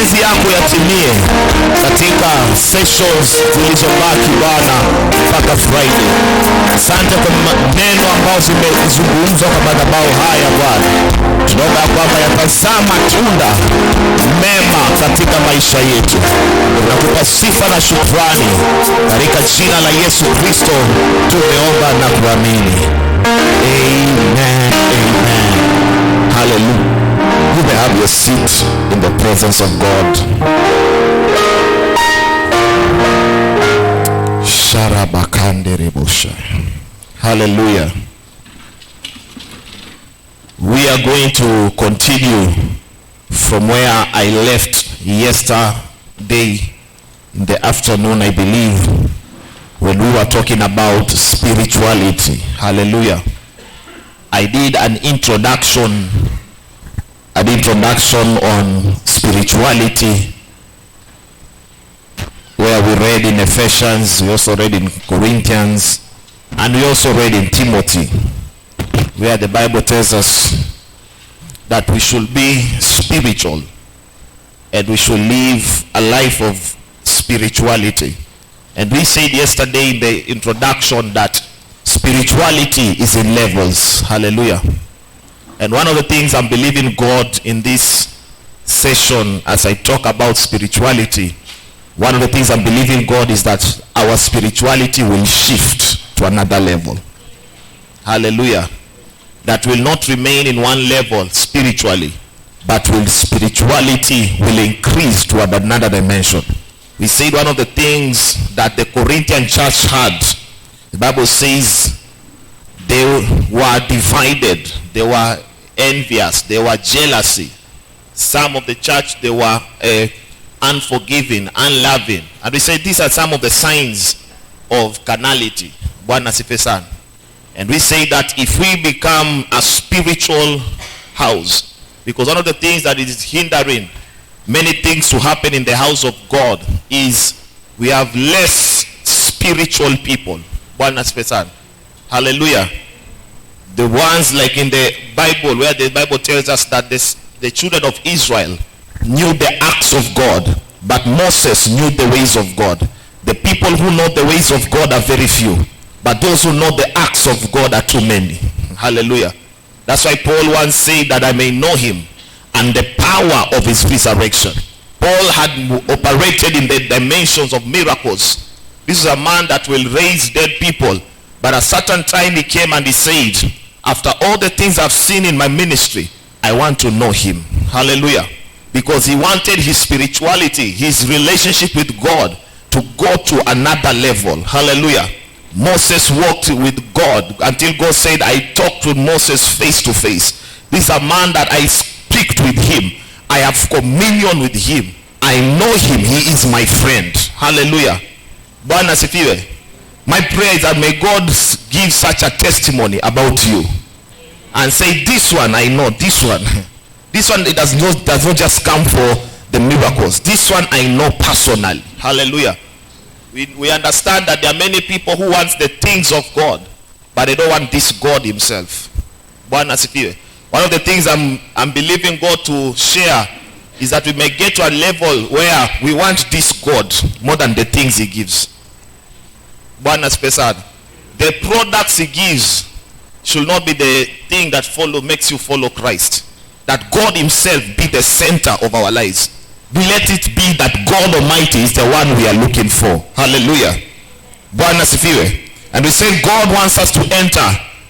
mapenzi yako yatimie katika sessions zilizobaki Bwana mpaka Friday. Asante kwa neno ambao zimezungumzwa kwa madhabahu haya Bwana. Tunaomba kwamba yatazaa matunda mema katika maisha yetu. Tunakupa sifa na shukrani katika jina la Yesu Kristo tumeomba na kuamini. Amen. Amen. Hallelujah. You may have your seat in the presence of God. Sharabakande rebosha. Hallelujah. We are going to continue from where I left yesterday in the afternoon, I believe, when we were talking about spirituality. Hallelujah. I did an introduction on spirituality, where we read in Ephesians, we also read in Corinthians, and we also read in Timothy, where the Bible tells us that we should be spiritual and we should live a life of spirituality. And we said yesterday in the introduction that spirituality is in levels. Hallelujah. And one of the things I'm believing God in this session as I talk about spirituality, one of the things I'm believing God is that our spirituality will shift to another level. Hallelujah. That will not remain in one level spiritually, but spirituality will increase to another dimension. We said one of the things that the Corinthian church had, the Bible says they were divided, they were envious, they were jealousy. Some of the church, they were unforgiving, unloving. And we said these are some of the signs of carnality. And we say that if we become a spiritual house, because one of the things that is hindering many things to happen in the house of God is we have less spiritual people. Hallelujah. The ones like in the Bible, where the Bible tells us that the children of Israel knew the acts of God, but Moses knew the ways of God. The people who know the ways of God are very few, but those who know the acts of God are too many. Hallelujah. That's why Paul once said that I may know him and the power of his resurrection. Paul had operated in the dimensions of miracles. This is a man that will raise dead people. But at a certain time he came and he said, after all the things I've seen in my ministry, I want to know him. Hallelujah. Because he wanted his spirituality, his relationship with God to go to another level. Hallelujah. Moses walked with God until God said, I talked with Moses face to face. This is a man that I speak with him. I have communion with him. I know him. He is my friend. Hallelujah. Bwana sifiwe. My prayer is that may God give such a testimony about you and say, this one I know, this one it does not just come for the miracles. This one I know personally. Hallelujah. We understand that there are many people who want the things of God, but they don't want this God himself. Bwana sifiwe. One of the things I'm believing God to share is that we may get to a level where we want this God more than the things he gives. Bwana sifiwe. The products he gives should not be the thing that makes you follow Christ. That God himself be the center of our lives. Let it be that God Almighty is the one we are looking for. Hallelujah. Bwana sifiwe. And we say God wants us to enter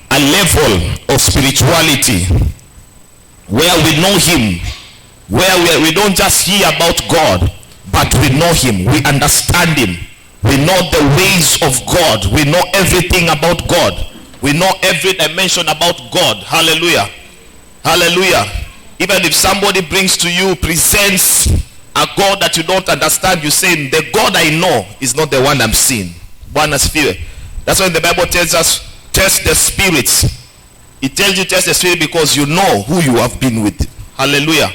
a level of spirituality where we know him, where we don't just hear about God, but we know him, we understand him, we know the ways of God, we know everything about God, we know every dimension about God. Hallelujah. Hallelujah. Even if somebody brings to you, presents a God that you don't understand, you say, the God I know is not the one I'm seeing. Bwana sifiwe. That's why the Bible tells us, test the spirits. It tells you test the spirit because you know who you have been with. Hallelujah.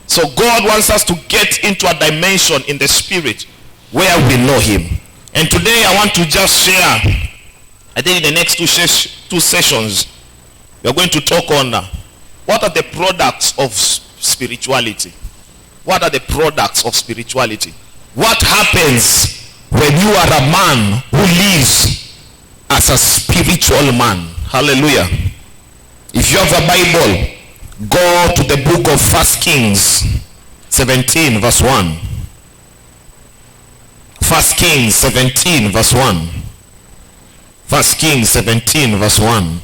So God wants us to get into a dimension in the spirit where we know him. And today I want to just share, I think in the next two sessions, we are going to talk on what are the products of spirituality. What are the products of spirituality? What happens when you are a man who lives as a spiritual man? Hallelujah. If you have a Bible, go to the book of 1 Kings 17 verse 1. 1 Kings 17 verse 1. 1 Kings 17 verse 1.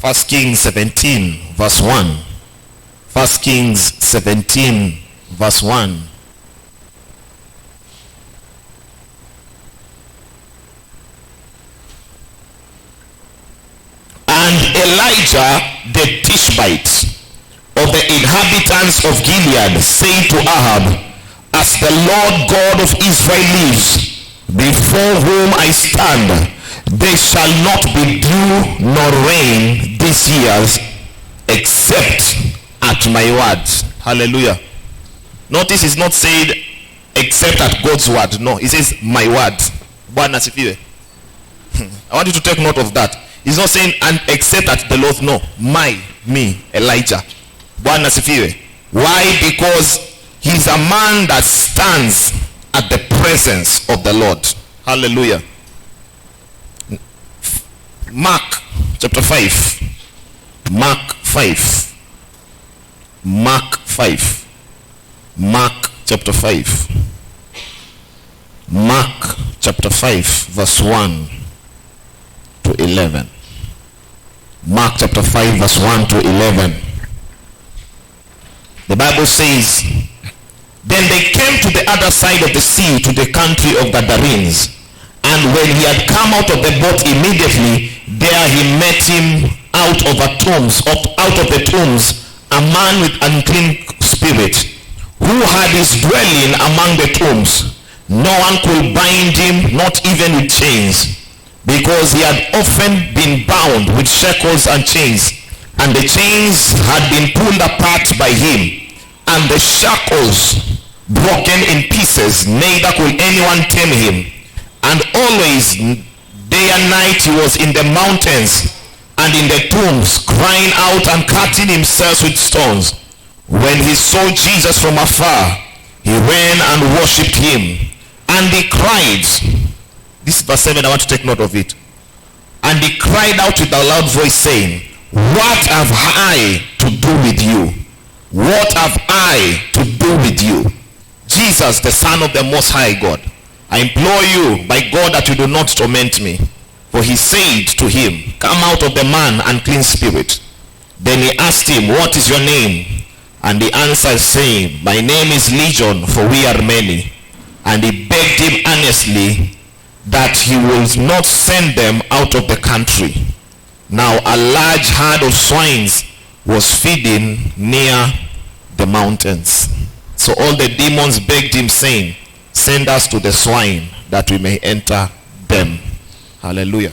First Kings 17 verse 1. First Kings 17 verse 1. And Elijah the Tishbite of the inhabitants of Gilead said to Ahab, as the Lord God of Israel lives, before whom I stand, there shall not be dew nor rain this years, except at my words. Hallelujah. Notice it's not said except at God's word. No, it says my word. Bwana asifiwe. I want you to take note of that. He's not saying and except at the Lord. No, me, Elijah. Bwana asifiwe. Why? Because he's a man that stands at the presence of the Lord. Hallelujah. Mark chapter 5. Mark 5. Mark 5. Mark chapter 5. Mark chapter 5 verse 1 to 11. Mark chapter 5 verse 1 to 11. The Bible says, then they came to the other side of the sea, to the country of Gadarenes. And when he had come out of the boat, immediately there he met him out of the tombs, a man with unclean spirit, who had his dwelling among the tombs. No one could bind him, not even with chains, because he had often been bound with shackles and chains, and the chains had been pulled apart by him, and the shackles broken in pieces, neither could anyone tame him. And always, day and night, he was in the mountains and in the tombs, crying out and cutting himself with stones. When he saw Jesus from afar, he ran and worshipped him. And he cried, this is verse 7, I want to take note of it. And he cried out with a loud voice, saying, what have I to do with you? What have I to do with you? Jesus, the Son of the Most High God, I implore you by God that you do not torment me. For he said to him, come out of the man, unclean spirit. Then he asked him, what is your name? And he answered, saying, my name is Legion, for we are many. And he begged him earnestly that he will not send them out of the country. Now a large herd of swines was feeding near the mountains. So all the demons begged him, saying, send us to the swine, that we may enter them. Hallelujah.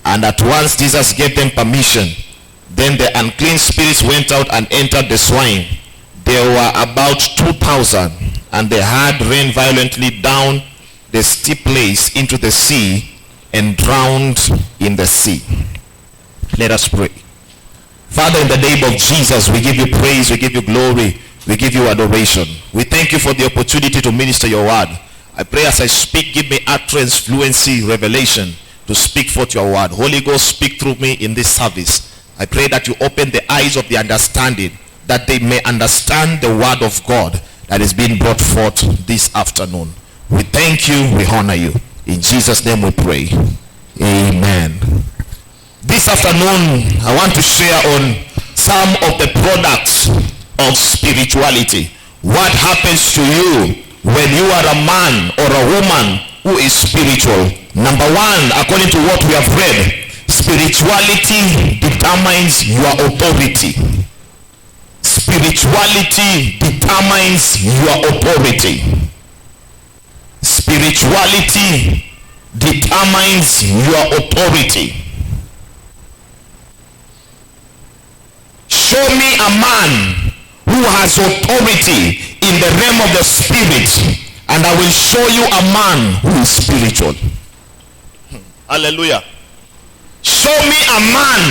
And at once Jesus gave them permission. Then the unclean spirits went out and entered the swine. There were about 2,000, and the herd ran violently down the steep place into the sea and drowned in the sea. Let us pray. Father, in the name of Jesus, we give you praise, we give you glory, we give you adoration. We thank you for the opportunity to minister your word. I pray as I speak, give me utterance, fluency, revelation to speak forth your word. Holy Ghost, speak through me in this service. I pray that you open the eyes of the understanding, that they may understand the word of God that is being brought forth this afternoon. We thank you, we honor you. In Jesus' name we pray. Amen. This afternoon, I want to share on some of the products of spirituality. What happens to you when you are a man or a woman who is spiritual? Number one, according to what we have read, spirituality determines your authority. Spirituality determines your authority. Spirituality determines your authority. Show me a man who has authority in the realm of the spirit, and I will show you a man who is spiritual. Hallelujah. Show me a man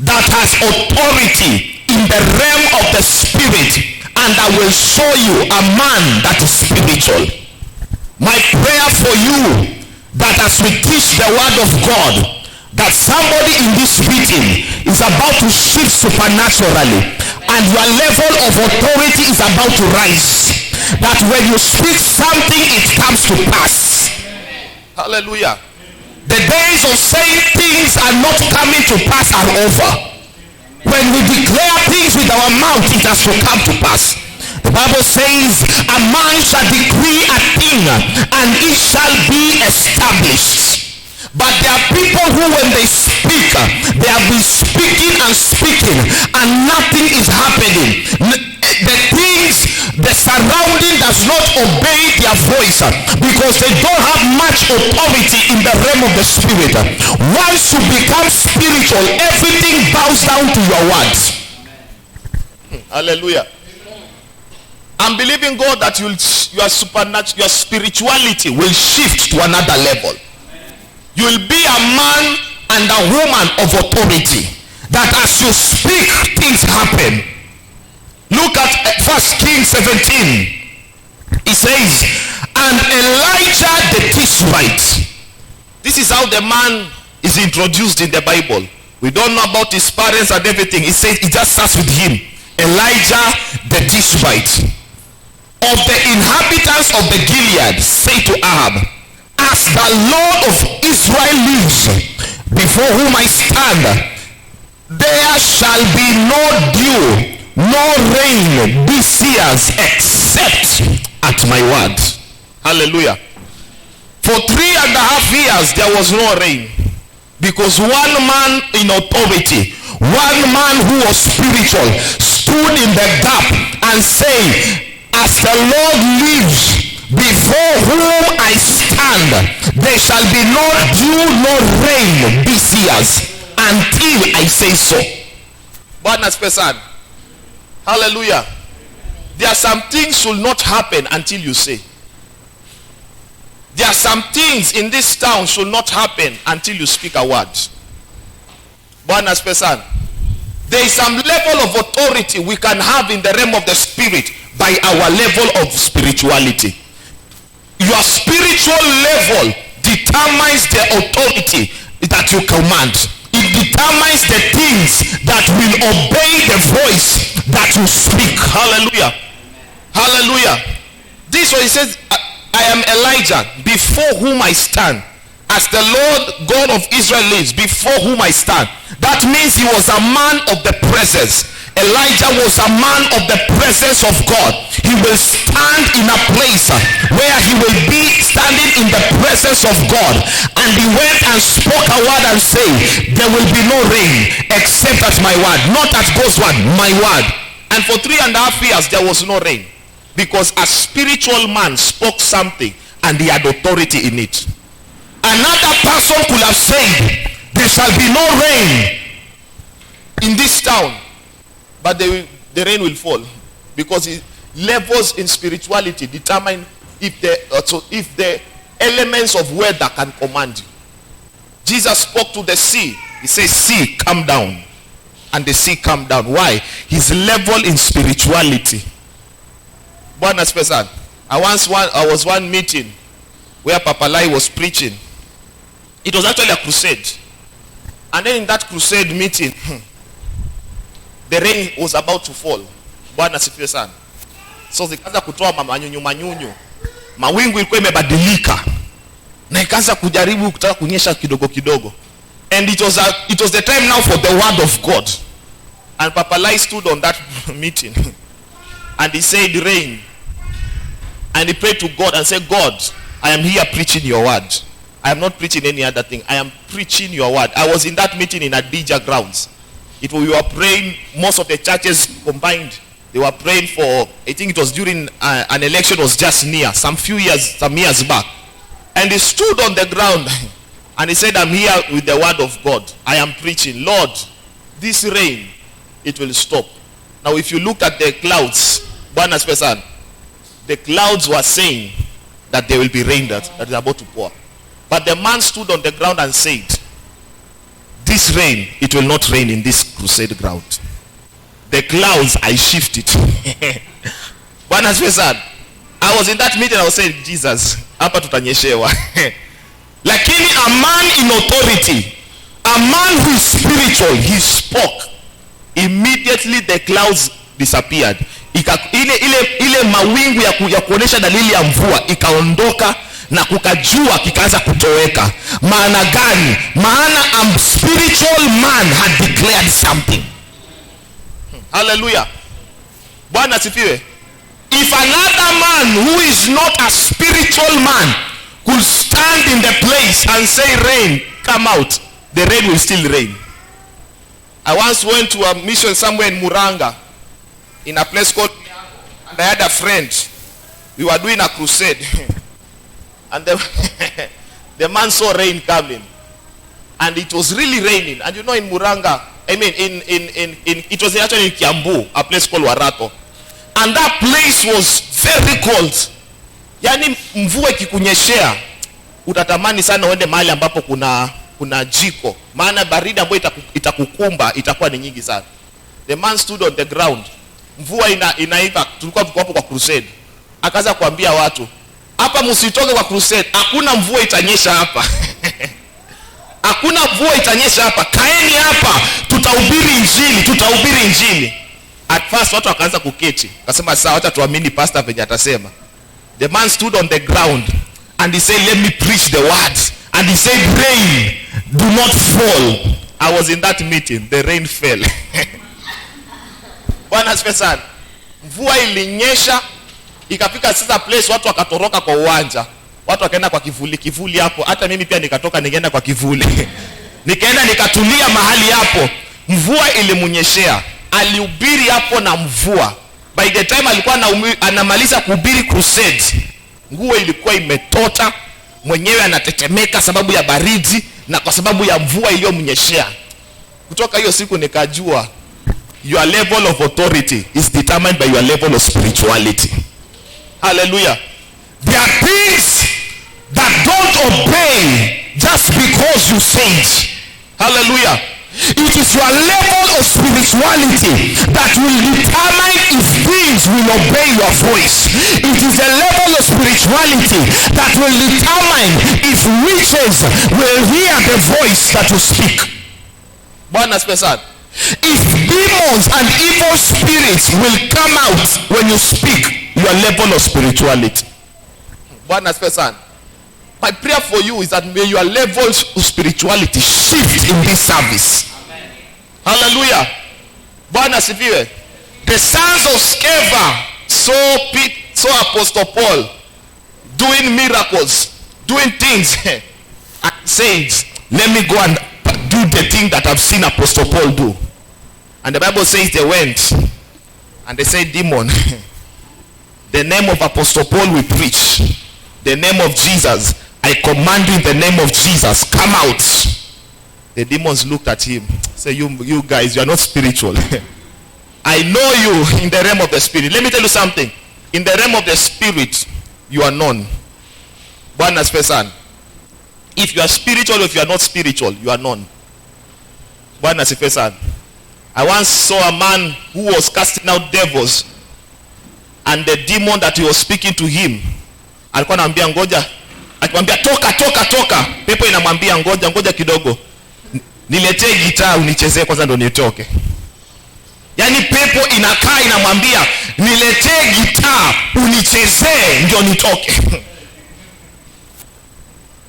that has authority in the realm of the spirit, and I will show you a man that is spiritual. My prayer for you, that as we teach the word of God, that somebody in this meeting is about to shift supernaturally, and your level of authority is about to rise. That when you speak something, it comes to pass. Hallelujah. The days of saying things are not coming to pass are over. When we declare things with our mouth, it has to come to pass. The Bible says, a man shall decree a thing and it shall be established. But there are people who, when they speak, they have been speaking and speaking and nothing is happening. The things, the surrounding does not obey their voice because they don't have much authority in the realm of the spirit. Once you become spiritual, everything bows down to your words. Hallelujah. I'm believing God that your spirituality will shift to another level. You will be a man and a woman of authority, that as you speak, things happen. Look at 1 Kings 17. It says, and Elijah the Tishbite. This is how the man is introduced in the Bible. We don't know about his parents and everything. It says, it just starts with him. Elijah the Tishbite. Of the inhabitants of the Gilead, say to Ahab, as the Lord of Israel lives, before whom I stand, there shall be no dew, no rain this years, except at my word. Hallelujah. For 3.5 years there was no rain, because one man in authority, one man who was spiritual, stood in the gap and said, as the Lord lives, before whom I stand, there shall be no dew, no rain this years, until I say so. Bwana spesan. Hallelujah. There are some things will not happen until you say. There are some things in this town should not happen until you speak a word. Bwana spesan. There is some level of authority we can have in the realm of the spirit by our level of spirituality. Your spiritual level determines the authority that you command. It determines the things that will obey the voice that you speak. Hallelujah. Hallelujah. This one, he says, I am Elijah, before whom I stand. As the Lord God of Israel lives, before whom I stand. That means he was a man of the presence. Elijah was a man of the presence of God. He will stand in a place where he will be standing in the presence of God. And he went and spoke a word and said, there will be no rain except at my word. Not at God's word, my word. And for 3.5 years there was no rain, because a spiritual man spoke something and he had authority in it. Another person could have said, there shall be no rain in this town, but the rain will fall, because levels in spirituality determine if the elements of weather can command you. Jesus spoke to the sea. He says, sea, come down. And the sea come down. Why? His level in spirituality. Bwana spesan. I was one meeting where Papa Lai was preaching. It was actually a crusade. And then in that crusade meeting, the rain was about to fall. Bwana sifiwe sana. So zikaanza kutoa manyunyu. Mawingu ilikuwa imebadilika. Na ikaanza kujaribu kutaka kunyesha kidogo kidogo. And it was the time now for the word of God. And Papa Lai stood on that meeting. And he said, rain. And he prayed to God and said, God, I am here preaching your word. I am not preaching any other thing. I am preaching your word. I was in that meeting in Adija grounds. We were praying, most of the churches combined. They were praying for, I think it was during an election was just near, some years back. And he stood on the ground and he said, I'm here with the word of God. I am preaching. Lord, this rain, it will stop. Now if you look at the clouds, Bwana spesan, the clouds were saying that there will be rain that is about to pour. But the man stood on the ground and said, this rain, it will not rain in this crusade ground. The clouds, I shift it. Bwana asifiwe sana. I was in that meeting, I was saying, Jesus, hapa tutanyeshewa. Lakini a man in authority, a man who is spiritual, he spoke. Immediately the clouds disappeared. Ile mawingu ya kuonesha dalili ya mvua ikaondoka na kukajua kikaanza kutoweka. Maana gani? Maana a spiritual man had declared something. Hallelujah. Bwana asifiwe. If another man who is not a spiritual man could stand in the place and say rain, come out, the rain will still rain. I once went to a mission somewhere in Muranga, in a place called, and I had a friend. We were doing a crusade. And the man saw rain coming. And it was really raining. And you know, in Muranga, I mean, it was actually in Kiambu, a place called Warato. And that place was very cold. Yani mvua ikikunyeshea, utatamani sana uende mahali ambapo kuna jiko. Maana baridi ambayo itakukumba itakuwa ni nyingi sana. The man stood on the ground. Mvua inaiva, tulikuwa hapo kwa crusade. Akaanza kuambia watu, hapa msitoke kwa crusade, hakuna mvua itanyesha hapa. Hakuna mvua itanyesha hapa. Kaeni hapa, tutahubiri injili. At first watu wakaanza kuketi. Akasema sawa, acha tuamini pastor venye atasema. The man stood on the ground and he said, let me preach the words. And he said, rain, do not fall. I was in that meeting. The rain fell. Bwana asifiwe sana. Mvua ilinyesha, ikafika sasa place watu wakatoroka kwa uwanja. Watu wakaenda kwa kivuli hapo. Hata mimi pia nikatoka nikaenda kwa kivuli. Nikaenda nikatulia mahali hapo. Mvua ilimunyeshea. Alihubiri hapo na mvua. By the time alikuwa anamaliza kuhubiri crusade, nguo ilikuwa imetota, mwenyewe anatetemeka sababu ya baridi na kwa sababu ya mvua iliyomnyeshea. Kutoka hiyo siku nikajua your level of authority is determined by your level of spirituality. Hallelujah. There are things that don't obey just because you say it. Hallelujah. It is your level of spirituality that will determine if things will obey your voice. It is a level of spirituality that will determine if witches will hear the voice that you speak. Bwana asifiwe sana. If demons and evil spirits will come out when you speak, your level of spirituality. Bwana asifiwe sana. My prayer for you is that may your levels of spirituality shift in this service. Amen. Hallelujah. Bwana asifiwe. The sons of Sceva saw Apostle Paul doing miracles, doing things, and said, let me go and do the thing that I've seen Apostle Paul do. And the Bible says they went and they said, demon, the name of Apostle Paul we preach, the name of Jesus, I command you in the name of Jesus, come out. The demons looked at him, say, you guys, you are not spiritual. I know you in the realm of the spirit. Let me tell you something. In the realm of the spirit, you are known. Bwana asifiwe sana. If you are spiritual or if you are not spiritual, you are known. Bwana asifiwe sana. I once saw a man who was casting out devils, and the demon that he was speaking to him, alikuwa anamwambia ngoja, akimwambia toka, pepo inamwambia ngoja kidogo, niletee gitaa unichezee kwanza ndo nitoke. Yani pepo inakaa inamwambia niletee gitaa unichezee ndio nitoke.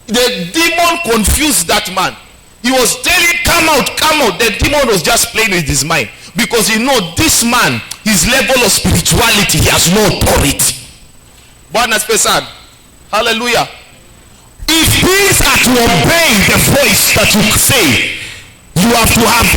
The demon confused that man. He was telling, come out. The demon was just playing with his mind, because he know this man, his level of spirituality, he has no authority. Bwana asifiwe sana. Hallelujah. If things are to obey the voice that you say, you have to have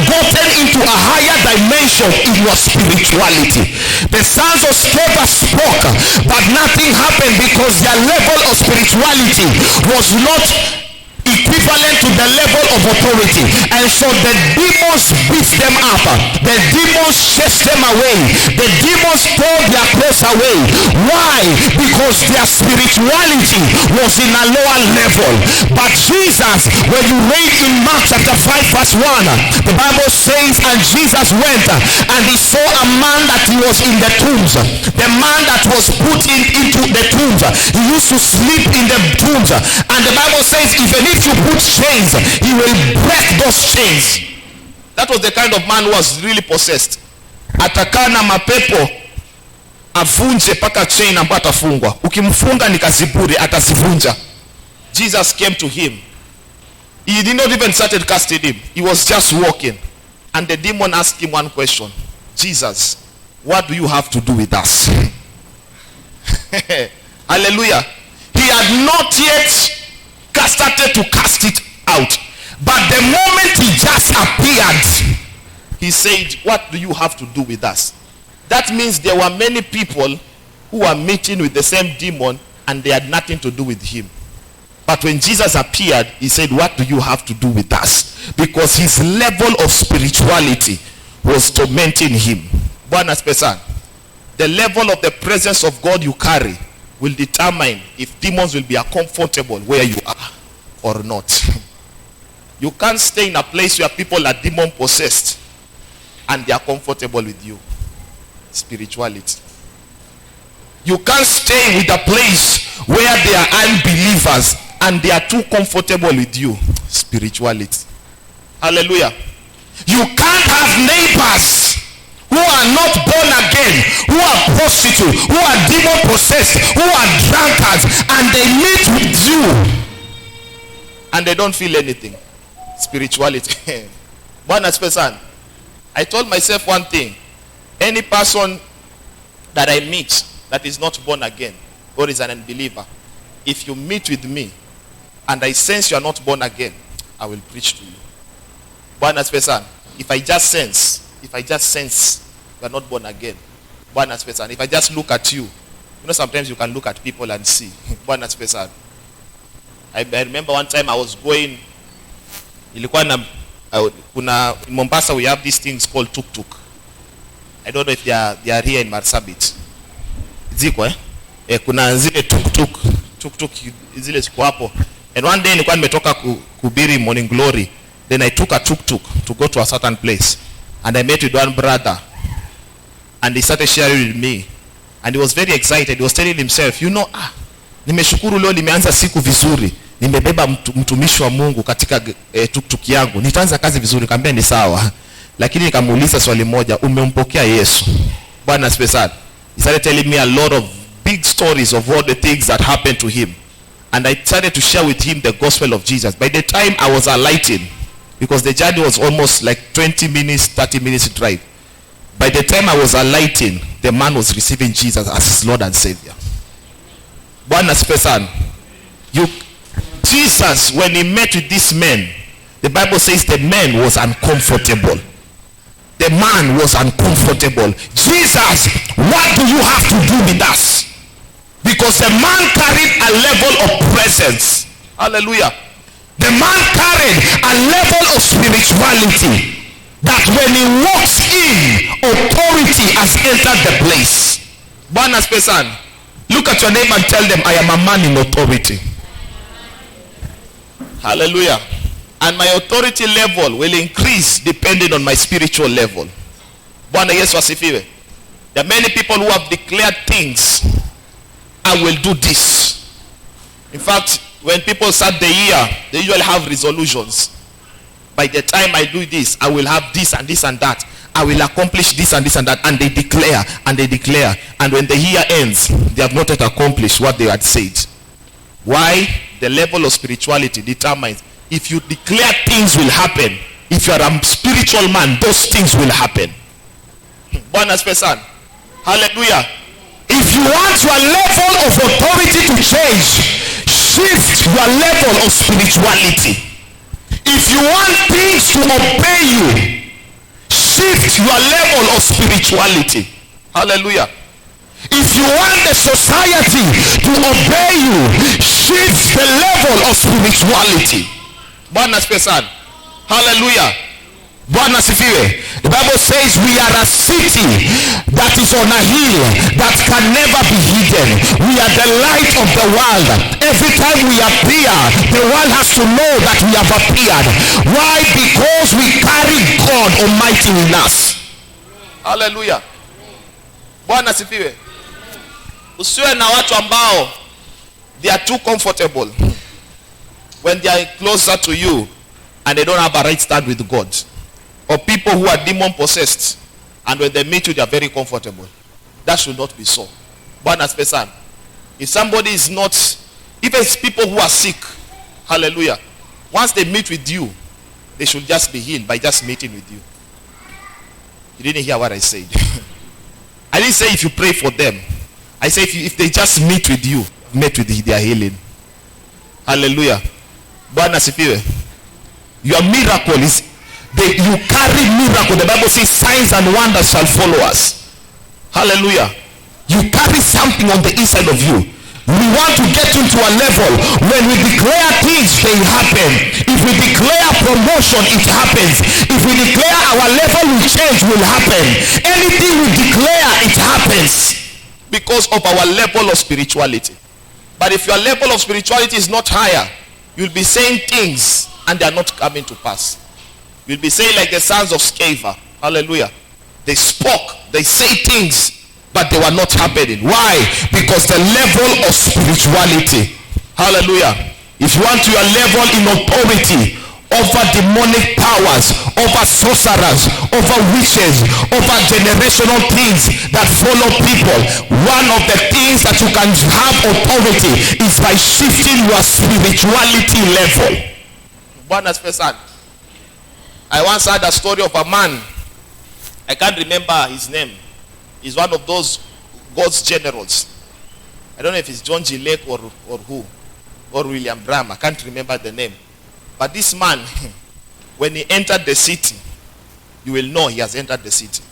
gotten into a higher dimension in your spirituality. The sons of Sceva spoke, but nothing happened because their level of spirituality was not equivalent to the level of authority. And so the demons beat them up. The demons chased them away. The demons tore their clothes away. Why? Because their spirituality was in a lower level. But Jesus, when you read in Mark chapter 5 verse 1, the Bible says, and Jesus went and he saw a man that he was in the tombs. The man that was put into the tombs. He used to sleep in the tombs. And the Bible says, even if you put chains, he will break those chains. That was the kind of man who was really possessed. Atakaa na mapepo avunje paka chain ambayo atafungwa. Ukimfunga ni kaziburi, atazivunja. Jesus came to him. He did not even started casting him. He was just walking. And the demon asked him one question. Jesus, what do you have to do with us? Hallelujah. He had not yet started to cast it out. But the moment he just appeared, he said, what do you have to do with us? That means there were many people who were meeting with the same demon and they had nothing to do with him. But when Jesus appeared, he said, what do you have to do with us? Because his level of spirituality was tormenting him. The level of the presence of God you carry will determine if demons will be comfortable where you are or not. You can't stay in a place where people are demon possessed and they are comfortable with you. Spirituality. You can't stay with a place where they are unbelievers and they are too comfortable with you. Spirituality. Hallelujah. You can't have neighbors who are not born again, who are prostitutes, who are demon possessed, who are drunkards, and they meet with you and they don't feel anything. Spirituality. I told myself one thing. Any person that I meet that is not born again or is an unbeliever, if you meet with me and I sense you are not born again, I will preach to you. If I just sense you are not born again, if I just look at you, sometimes you can look at people and see. I remember one time I was going, in Mombasa we have these things called tuk-tuk. I don't know if they are here in Marsabit. Ziko kuna zile tuk-tuk zile ziko hapo. And one day nilikuwa nimetoka kuhubiri Morning Glory. Then I took a tuk-tuk to go to a certain place. And I met with one brother. And he started sharing with me. And he was very excited. He was telling himself, nimeshukuru leo nimeanza siku vizuri. Nimebeba mtumishi wa Mungu katika tuk-tuk yangu. Nitaanza kazi vizuri. Nikamwambia ni sawa. Lakini nikamuuliza swali moja, umempokea Yesu? Bwana asifiwe sana. He started telling me a lot of big stories of all the things that happened to him. And I started to share with him the gospel of Jesus. By the time I was alighting, because the journey was almost like 20 minutes, 30 minutes drive. By the time I was alighting, the man was receiving Jesus as his Lord and Savior. Bwana asifiwe sana. Jesus, when he met with this man, the Bible says the man was uncomfortable. The man was uncomfortable. Jesus, what do you have to do with us? Because the man carried a level of presence. Hallelujah. The man carried a level of spirituality that when he walks in, authority has entered the place. Bwana asifiwe sana. Look at your neighbor and tell them, I am a man in authority. Hallelujah. And my authority level will increase depending on my spiritual level. Bwana Yesu asifiwe. There are many people who have declared things. I will do this. In fact, when people start the year, they usually have resolutions. By the time I do this, I will have this and this and that. I will accomplish this and this and that. And they declare and they declare. And when the year ends, they have not yet accomplished what they had said. Why? The level of spirituality determines. If you declare things will happen, if you are a spiritual man, those things will happen. Bwana asifiwe sana. Hallelujah. If you want your level of authority to change, shift your level of spirituality. If you want things to obey you, shift your level of spirituality. Hallelujah. If you want the society to obey you, shift the level of spirituality. Bwana asifiwe sana. Hallelujah. Bwana asifiwe. The Bible says we are a city that is on a hill that can never be hidden. We are the light of the world. Every time we appear, the world has to know that we have appeared. Why? Because we carry God Almighty in us. Hallelujah. Bwana asifiwe. Usiwe na watu ambao they are too comfortable when they are closer to you and they don't have a right stand with God. Or people who are demon possessed and when they meet you they are very comfortable. That should not be so. Bwana asifiwe sana. If somebody is not, even it's people who are sick, hallelujah, once they meet with you, they should just be healed by just meeting with you. You didn't hear what I said. I didn't say if you pray for them. I say if they just meet with you, meet with their healing. Hallelujah. Bwana asifiwe. Your miracle is, you carry miracle. The Bible says signs and wonders shall follow us. Hallelujah. You carry something on the inside of you. We want to get into a level when we declare things, they happen. If we declare promotion, it happens. If we declare our level will change, will happen. Anything we declare, it happens. Because of our level of spirituality. But if your level of spirituality is not higher, you'll be saying things and they are not coming to pass. You'll be saying like the sons of Sceva. Hallelujah. They spoke, they say things, but they were not happening. Why? Because the level of spirituality. Hallelujah. If you want your level in authority over demonic powers, over sorcerers, over witches, over generational things that follow people, one of the things that you can have authority is by shifting your spirituality level. I once heard a story of a man. I can't remember his name. He's one of those God's generals. I don't know if it's John G. Lake or who, or William Branham. I can't remember the name. But this man, when he entered the city, you will know he has entered the city.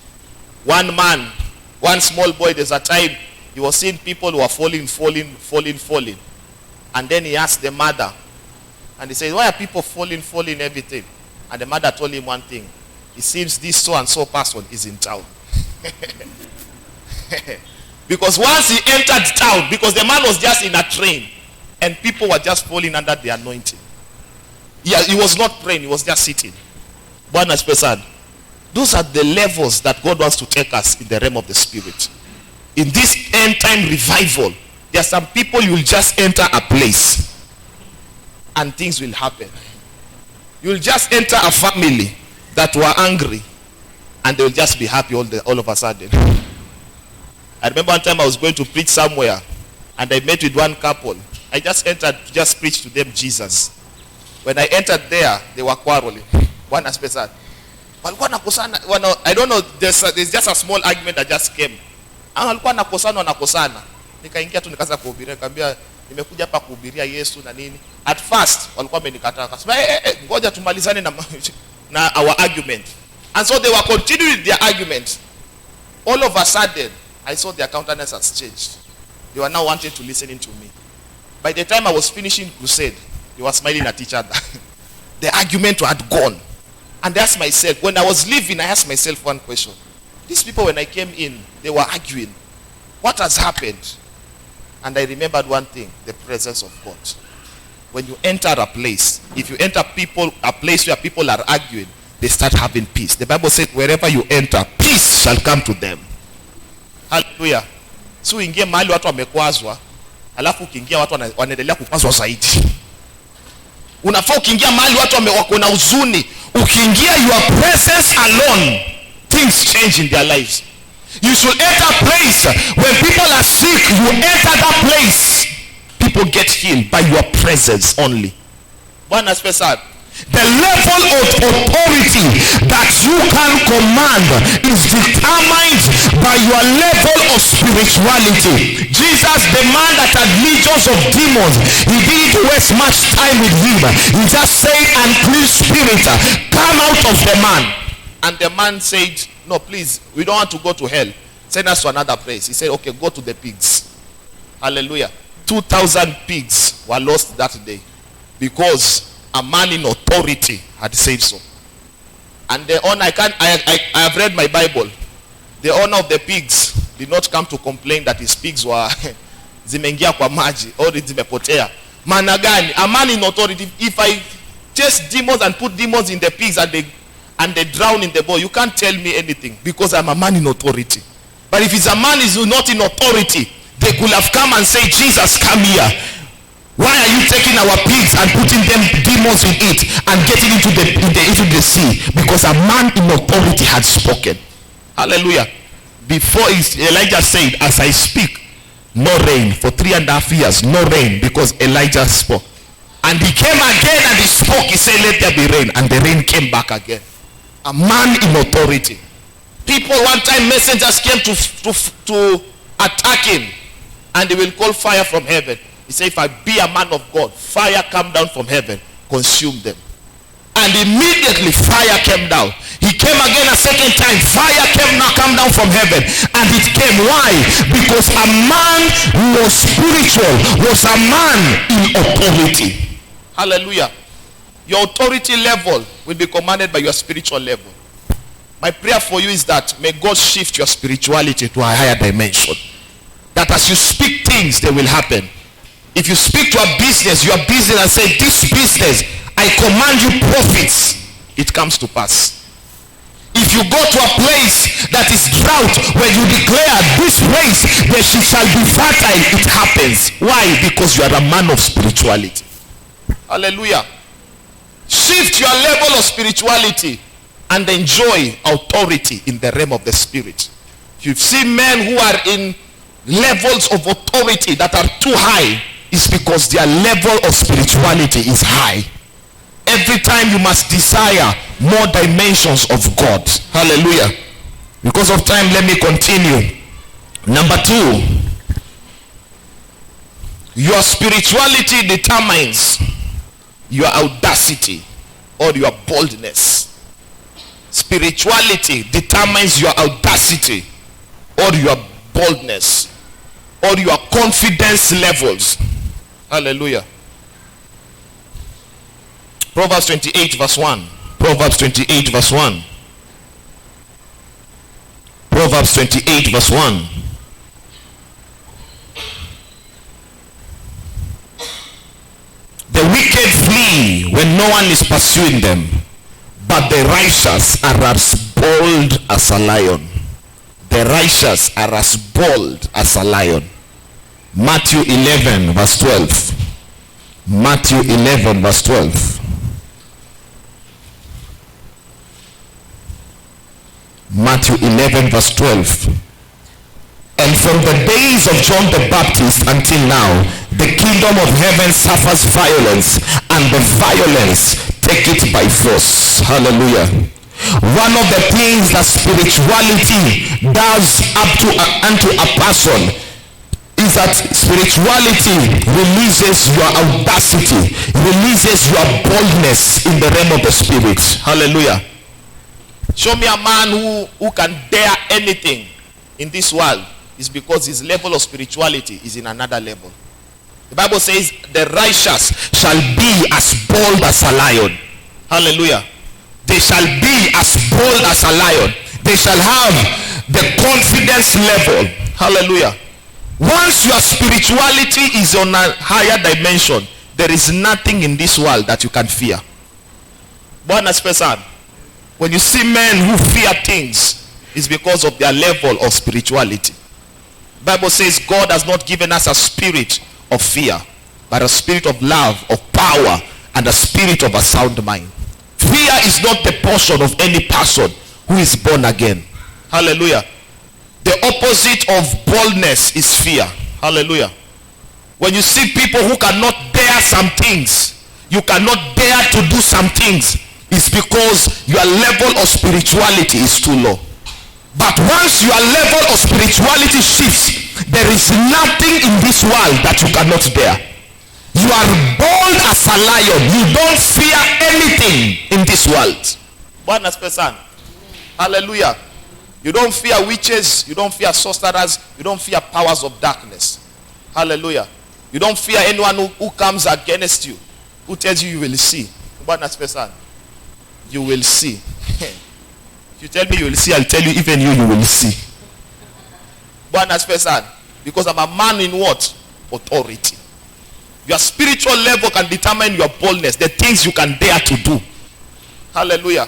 One man, one small boy, there's a time he was seeing people who are falling. And then he asked the mother, and he said, why are people falling everything? And the mother told him one thing. It seems this so and so person is in town. Because once he entered town, because the man was just in a train, and people were just falling under the anointing. Yeah, he was not praying, he was just sitting. Bwana asifiwe. Those are the levels that God wants to take us in the realm of the spirit. In this end time revival, there are some people, you will just enter a place and things will happen. You will just enter a family that were angry and they will just be happy all of a sudden. I remember one time I was going to preach somewhere and I met with one couple. I just entered to just preach to them Jesus. When I entered there, they were quarreling. One aspect. I don't know, there's just a small argument that just came. Nikaingia tu nikaanza kuhubiria, nikamwambia nimekuja hapa kuhubiria Yesu na nini. At first walikuwa wamenikataa, akasema ngoja tumalizane na our argument. And so they were continuing their argument. All of a sudden I saw their countenance has changed. They were now wanting to listen to me. By the time I was finishing crusade, they were smiling at each other. The argument had gone. And I asked myself, when I was leaving, I asked myself one question. These people, when I came in, they were arguing. What has happened? And I remembered one thing, the presence of God. When you enter a place, if you enter a place where people are arguing, they start having peace. The Bible says, wherever you enter, peace shall come to them. Hallelujah. So ingie mahali watu wamekwazwa, alafu ukiingia watu wanaendelea kukwazwa zaidi. Unafaa ukiingia mahali watu wako na huzuni, ukiingia your presence alone, things change in their lives. You should enter a place when people are sick, you enter that place. People get healed by your presence only. Bwana asifiwe. The level of authority that you can command is determined by your level of spirituality. Jesus, the man that had legions of demons, he didn't waste much time with him. He just said, unclean spirit, come out of the man. And the man said, no, please, we don't want to go to hell. Send us to another place. He said, okay, go to the pigs. Hallelujah. 2,000 pigs were lost that day because a man in authority had said so. And the owner, I have read my Bible. The owner of the pigs did not come to complain that his pigs were zimeingia kwa maji or zimepotea. Maana gani? A man in authority. If I chase demons and put demons in the pigs and they drown in the bowl, you can't tell me anything because I'm a man in authority. But if it's a man who is not in authority, they could have come and say, Jesus, come here. Why are you taking our pigs and putting them demons in it and getting into the sea? Because a man in authority had spoken. Hallelujah. Before Elijah said, as I speak, no rain. For 3.5 years, no rain, because Elijah spoke. And he came again and he spoke. He said, let there be rain. And the rain came back again. A man in authority. People, one time messengers came to attack him. And they will call fire from heaven. He said, if I be a man of God, fire come down from heaven, consume them. And immediately fire came down. He came again a second time. Fire come down from heaven. And it came. Why? Because a man who was spiritual was a man in authority. Hallelujah. Your authority level will be commanded by your spiritual level. My prayer for you is that may God shift your spirituality to a higher dimension. That as you speak things, they will happen. If you speak to a business, your business, and say, this business, I command you profits, it comes to pass. If you go to a place that is drought, when you declare this place, that she shall be fertile, it happens. Why? Because you are a man of spirituality. Hallelujah. Shift your level of spirituality and enjoy authority in the realm of the spirit. If you see men who are in levels of authority that are too high, it's because their level of spirituality is high. Every time you must desire more dimensions of God. Hallelujah. Because of time, let me continue. Number 2, your spirituality determines your audacity or your boldness. Spirituality determines your audacity or your boldness or your confidence levels. Hallelujah. Proverbs 28 verse 1. Proverbs 28 verse 1. Proverbs 28 verse 1. The wicked flee when no one is pursuing them, but the righteous are as bold as a lion. The righteous are as bold as a lion. Matthew 11 verse 12. Matthew 11 verse 12. Matthew 11 verse 12. And from the days of John the Baptist until now, the kingdom of heaven suffers violence, and the violence take it by force. Hallelujah. One of the things that spirituality does unto a person is that spirituality releases your audacity, releases your boldness in the realm of the spirit. Hallelujah. Show me a man who can dare anything in this world. Is because his level of spirituality is in another level. The Bible says the righteous shall be as bold as a lion. Hallelujah. They shall be as bold as a lion. They shall have the confidence level. Hallelujah. Once your spirituality is on a higher dimension, there is nothing in this world that you can fear. Bwana Spesan. When you see men who fear things, it's because of their level of spirituality. Bible says God has not given us a spirit of fear, but a spirit of love, of power, and a spirit of a sound mind. Fear is not the portion of any person who is born again. Hallelujah. The opposite of boldness is fear. Hallelujah. When you see people who cannot dare some things, you cannot dare to do some things, it's because your level of spirituality is too low. But once your level of spirituality shifts, there is nothing in this world that you cannot dare. You are bold as a lion. You don't fear anything in this world. Bwana Spesan. Hallelujah. You don't fear witches. You don't fear sorcerers. You don't fear powers of darkness. Hallelujah. You don't fear anyone who comes against you, who tells you you will see. Bwana asifiwe sana. You will see. If you tell me you will see, I'll tell you even you will see. Bwana asifiwe sana. Because I'm a man in what? Authority. Your spiritual level can determine your boldness, the things you can dare to do. Hallelujah.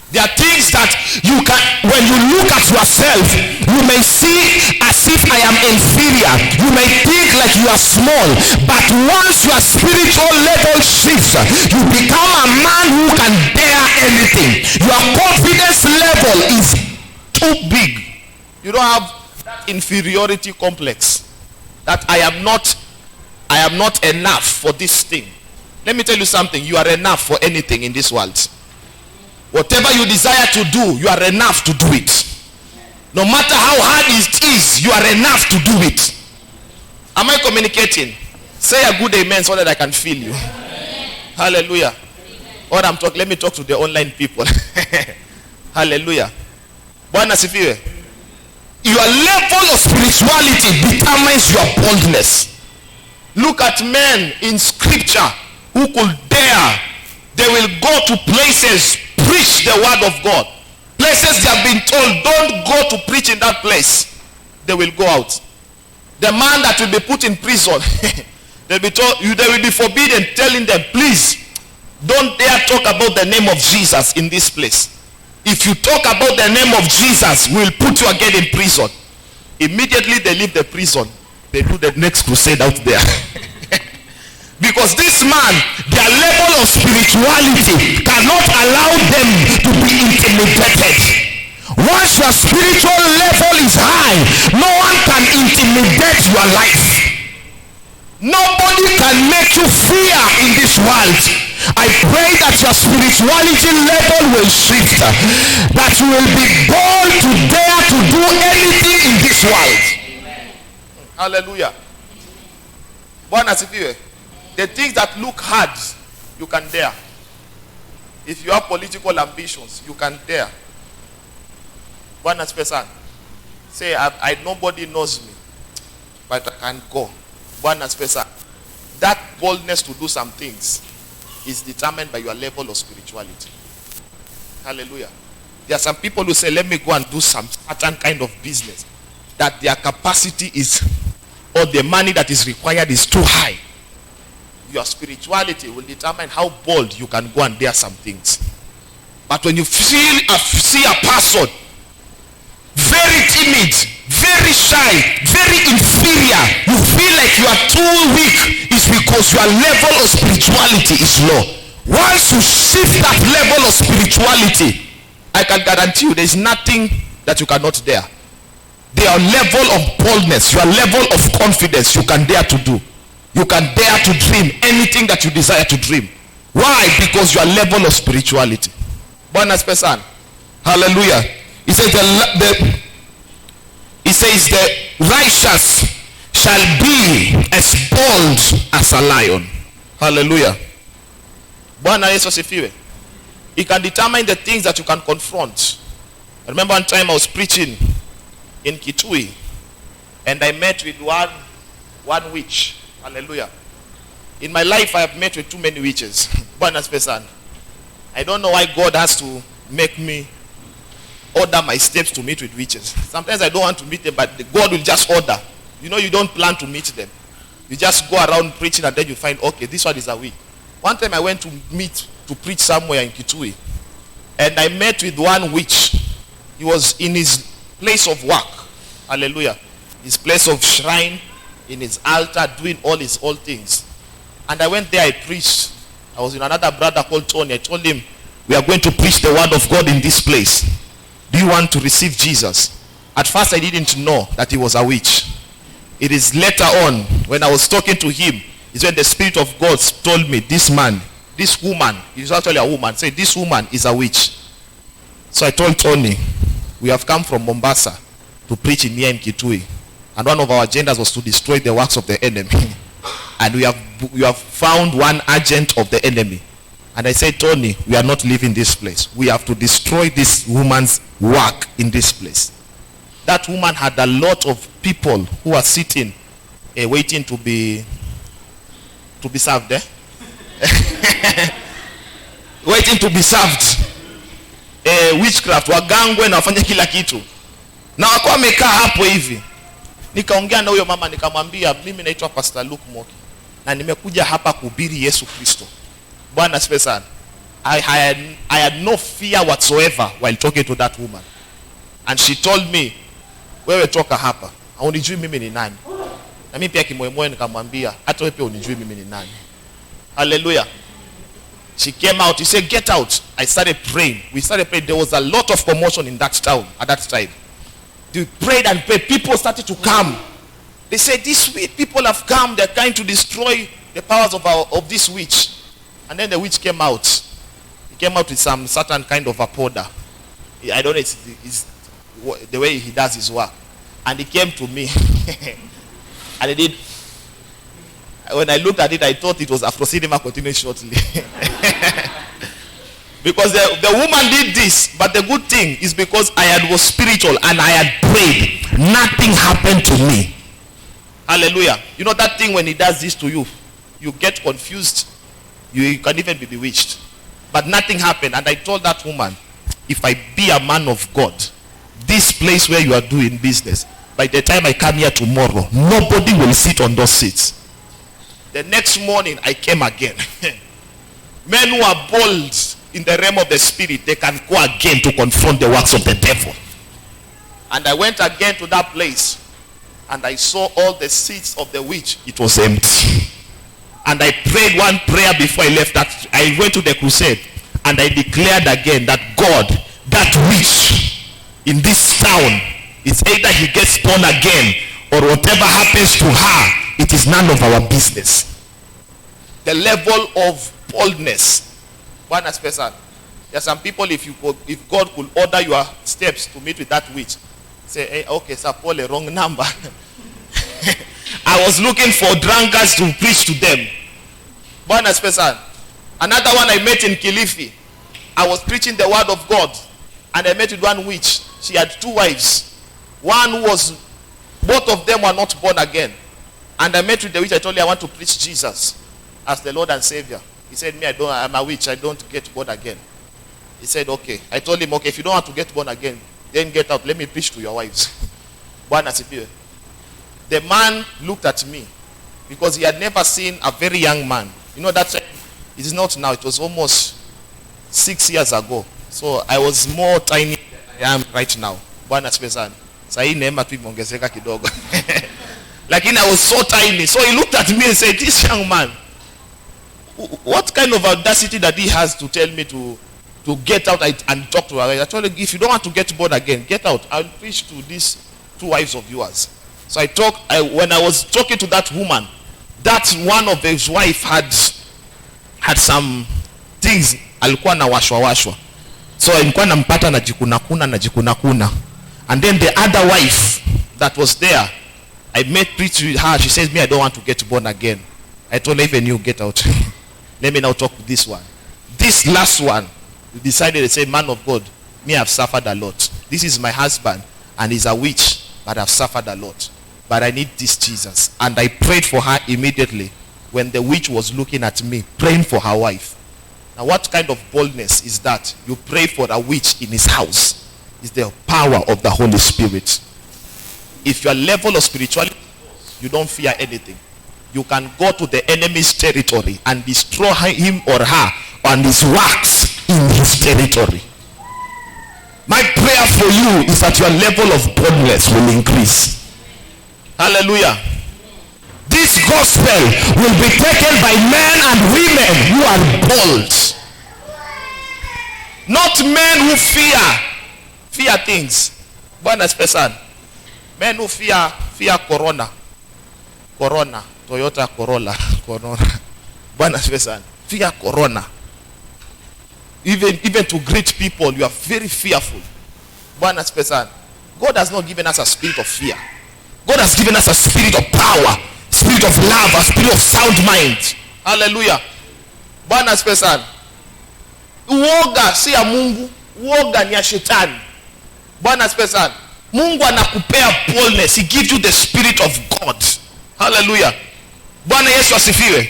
There are things that you can, when you look at yourself, you may see as if I am inferior. You may think like you are small. But once your spiritual level shifts, you become a man who can dare anything. Your confidence level is too big. You don't have that inferiority complex. That I am not enough for this thing. Let me tell you something. You are enough for anything in this world. Whatever you desire to do, you are enough to do it. No matter how hard it is, you are enough to do it. Am I communicating? Say a good amen so that I can feel you. Amen. Hallelujah. Or let me talk to the online people. Hallelujah. Bwana sifiwe. Your level of spirituality determines your boldness. Look at men in scripture who could dare. They will go to places, preach the word of God. Places they have been told, don't go to preach in that place. They will go out. The man that will be put in prison, they'll be told, they will be forbidden, telling them, please, don't dare talk about the name of Jesus in this place. If you talk about the name of Jesus, we'll put you again in prison. Immediately they leave the prison. They do the next crusade out there. Because this man, their level of spirituality cannot allow them to be intimidated. Once your spiritual level is high, no one can intimidate your life. Nobody can make you fear in this world. I pray that your spirituality level will shift. That you will be bold to dare to do anything in this world. Amen. Hallelujah. Bwana sifiwe. The things that look hard, you can dare. If you have political ambitions, you can dare. Bwana sifiwe sana. Say, nobody knows me, but I can go. Bwana sifiwe sana. That boldness to do some things is determined by your level of spirituality. Hallelujah. There are some people who say, let me go and do some certain kind of business. That their capacity is, or the money that is required is too high. Your spirituality will determine how bold you can go and dare some things. But when you see a person very timid, very shy, very inferior, you feel like you are too weak, it's because your level of spirituality is low. Once you shift that level of spirituality, I can guarantee you there is nothing that you cannot dare. Their level of boldness, your level of confidence, you can dare to do. You can dare to dream anything that you desire to dream. Why? Because your level of spirituality. Bwana asifiwe sana. Hallelujah. He says the righteous shall be as bold as a lion. Hallelujah. Bwana Yesu asifiwe. He can determine the things that you can confront. I remember one time I was preaching in Kitui, and I met with one witch. Hallelujah. In my life, I have met with too many witches. Bwana asifiwe sana. I don't know why God has to make me order my steps to meet with witches. Sometimes I don't want to meet them, but God will just order. You know, you don't plan to meet them. You just go around preaching, and then you find, okay, this one is a witch. One time I went to preach somewhere in Kitui, and I met with one witch. He was in his place of work. Hallelujah. His place of shrine, in his altar, doing all his old things. And I went there, I preached. I was with another brother called Tony. I told him, we are going to preach the word of God in this place. Do you want to receive Jesus? At first I didn't know that he was a witch. It is later on, when I was talking to him, is when the Spirit of God told me, this woman, he's actually a woman, said this woman is a witch. So I told Tony, we have come from Mombasa to preach in here in Kitui. And one of our agendas was to destroy the works of the enemy. And we have found one agent of the enemy. And I said, Tony, we are not leaving this place. We have to destroy this woman's work in this place. That woman had a lot of people who are sitting, waiting to be served. waiting to be served. Witchcraft, wagangwe na wafanye kila kitu. Na wako wamekaa hapo hivi. Nikaongea na huyo mama nikamwambia, mimi naitwa Pastor Luke Moki na nimekuja hapa kuhubiri Yesu Kristo. Bwana asifiwe sana. I had no fear whatsoever while talking to that woman. And she told me, wewe toka hapa. Haunijui mimi ni nani. Na mimi pia kimoyomoyo nikamwambia, hata wewe pia unijui mimi ni nani. Hallelujah. She came out. She said, get out. I started praying. We started praying. There was a lot of commotion in that town at that time. We prayed and prayed. People started to come. They said, these people have come. They're trying to destroy the powers of this witch. And then the witch came out. He came out with some certain kind of a powder. I don't know, it's the way he does his work. And he came to me. And he did. When I looked at it, I thought it was Afrocinema continuing shortly. Because the woman did this. But the good thing is because I was spiritual and I had prayed. Nothing happened to me. Hallelujah. You know that thing when he does this to you, you get confused. You can even be bewitched. But nothing happened. And I told that woman, if I be a man of God, this place where you are doing business, by the time I come here tomorrow, nobody will sit on those seats. The next morning, I came again. Men who are bold in the realm of the spirit, they can go again to confront the works of the devil. And I went again to that place. And I saw all the seats of the witch. It was empty. And I prayed one prayer before I left. That I went to the crusade. And I declared again that God, that witch in this town, it's either he gets born again or whatever happens to her, it is none of our business. The level of boldness. One aspect. There are some people, if God could order your steps to meet with that witch, say, hey, okay, sir, Paul, a wrong number. I was looking for drunkards to preach to them. One aspect. Another one I met in Kilifi. I was preaching the word of God. And I met with one witch. She had 2 wives. One was, both of them were not born again. And I met with the witch. I told her I want to preach Jesus as the Lord and Savior. He said, I'm a witch. I don't get born again. He said, okay. I told him, okay, if you don't want to get born again, then get out. Let me preach to your wives. The man looked at me because he had never seen a very young man. You know, that it is not now. It was almost 6 years ago. So I was more tiny than I am right now. Like I was so tiny. So he looked at me and said, this young man, what kind of audacity that he has to tell me to get out and talk to her? I told him, if you don't want to get born again, get out. I'll preach to these 2 wives of yours. So when I was talking to that woman, that one of his wife had some things alikuwa na washwa. So alikuwa nampata najikuna kuna. And then the other wife that was there, I met preach with her. She says, me, I don't want to get born again. I told her, even you get out. Let me now talk to this one. This last one, we decided to say, man of God, me, I've suffered a lot. This is my husband and he's a witch, but I've suffered a lot. But I need this Jesus. And I prayed for her immediately when the witch was looking at me, praying for her wife. Now what kind of boldness is that? You pray for a witch in his house. It's the power of the Holy Spirit. If your level of spirituality, you don't fear anything. You can go to the enemy's territory and destroy him or her and his works in his territory. My prayer for you is that your level of boldness will increase. Hallelujah. This gospel will be taken by men and women who are bold. Not men who fear things. Men who fear corona. Toyota Corolla. Fear corona. Even to greet people, you are very fearful. God has not given us a spirit of fear. God has given us a spirit of power, spirit of love, a spirit of sound mind. Hallelujah. Bwana spesa. Uoga si ya Mungu, uoga ni ya shetani. Bwana spesa. Mungu anakupea boldness. He gives you the spirit of God. Hallelujah. Bwana Yesu asifiwe.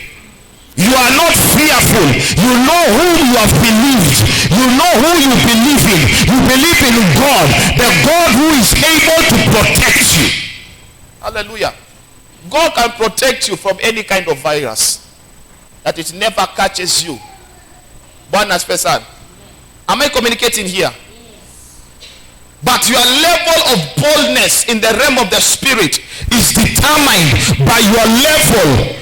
You are not fearful. You know whom you have believed. You know who you believe in. You believe in God, the God who is able to protect you. Hallelujah. God can protect you from any kind of virus, that it never catches you. Bwana special. Am I communicating here? But your level of boldness in the realm of the spirit is determined by your level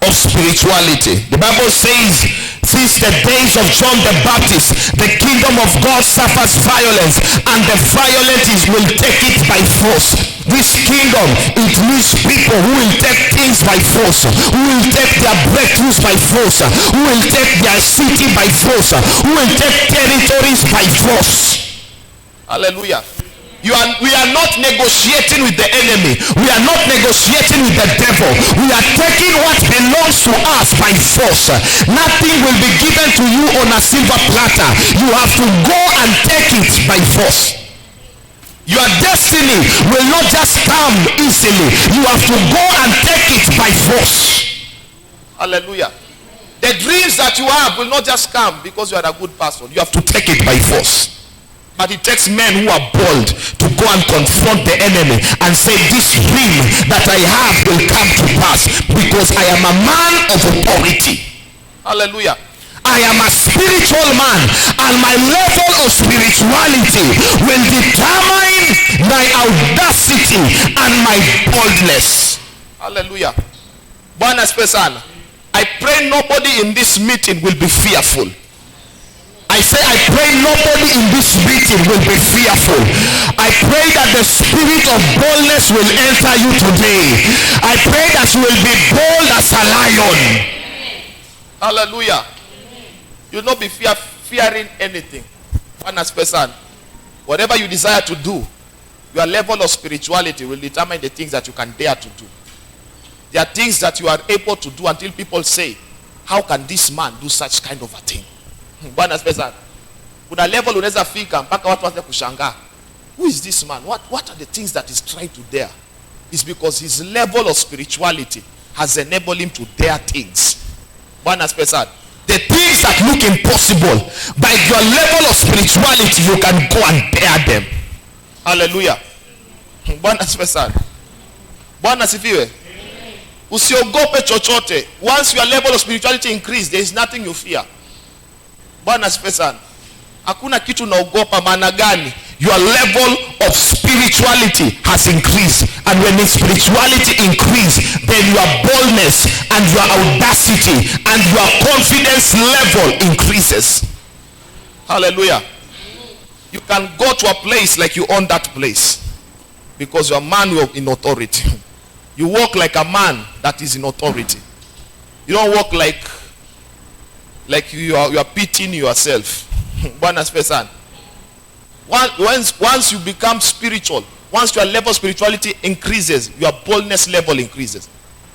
of spirituality. The Bible says, since the days of John the Baptist, the kingdom of God suffers violence, and the violent will take it by force. This kingdom, it needs people who will take things by force, who will take their breakthroughs by force, who will take their city by force, who will take territories by force. Hallelujah. We are not negotiating with the enemy. We are not negotiating with the devil. We are taking what belongs to us by force. Nothing will be given to you on a silver platter. You have to go and take it by force. Your destiny will not just come easily. You have to go and take it by force. Hallelujah. The dreams that you have will not just come because you are a good person. You have to take it by force. But it takes men who are bold to go and confront the enemy and say, this dream that I have will come to pass because I am a man of authority. Hallelujah. I am a spiritual man, and my level of spirituality will determine my audacity and my boldness. Hallelujah. Bwana special. I pray nobody in this meeting will be fearful. I say, I pray nobody in this meeting will be fearful. I pray that the spirit of boldness will enter you today. I pray that you will be bold as a lion. Hallelujah. You will not be fearing anything. One person, whatever you desire to do, your level of spirituality will determine the things that you can dare to do. There are things that you are able to do until people say, how can this man do such kind of a thing? Bwana special. Kuna level unaweza fika mpaka watu waanze kushangaa. Who is this man? What are the things that he's trying to dare? It's because his level of spirituality has enabled him to dare things. Bwana special. The things that look impossible, by your level of spirituality, you can go and dare them. Hallelujah. Bwana special. Bwana sifiwe. Usiogope chochote. Once your level of spirituality increase, there is nothing you fear. Bwana special. Hakuna kitu naogopa. Maana gani? Your level of spirituality has increased, and when the spirituality increase, then your boldness and your audacity and your confidence level increases. Hallelujah. You can go to a place like you own that place because you are a man in authority. You walk like a man that is in authority. You don't walk like you are pitying yourself. Bwana special. Once you become spiritual, once your level of spirituality increases, your boldness level increases.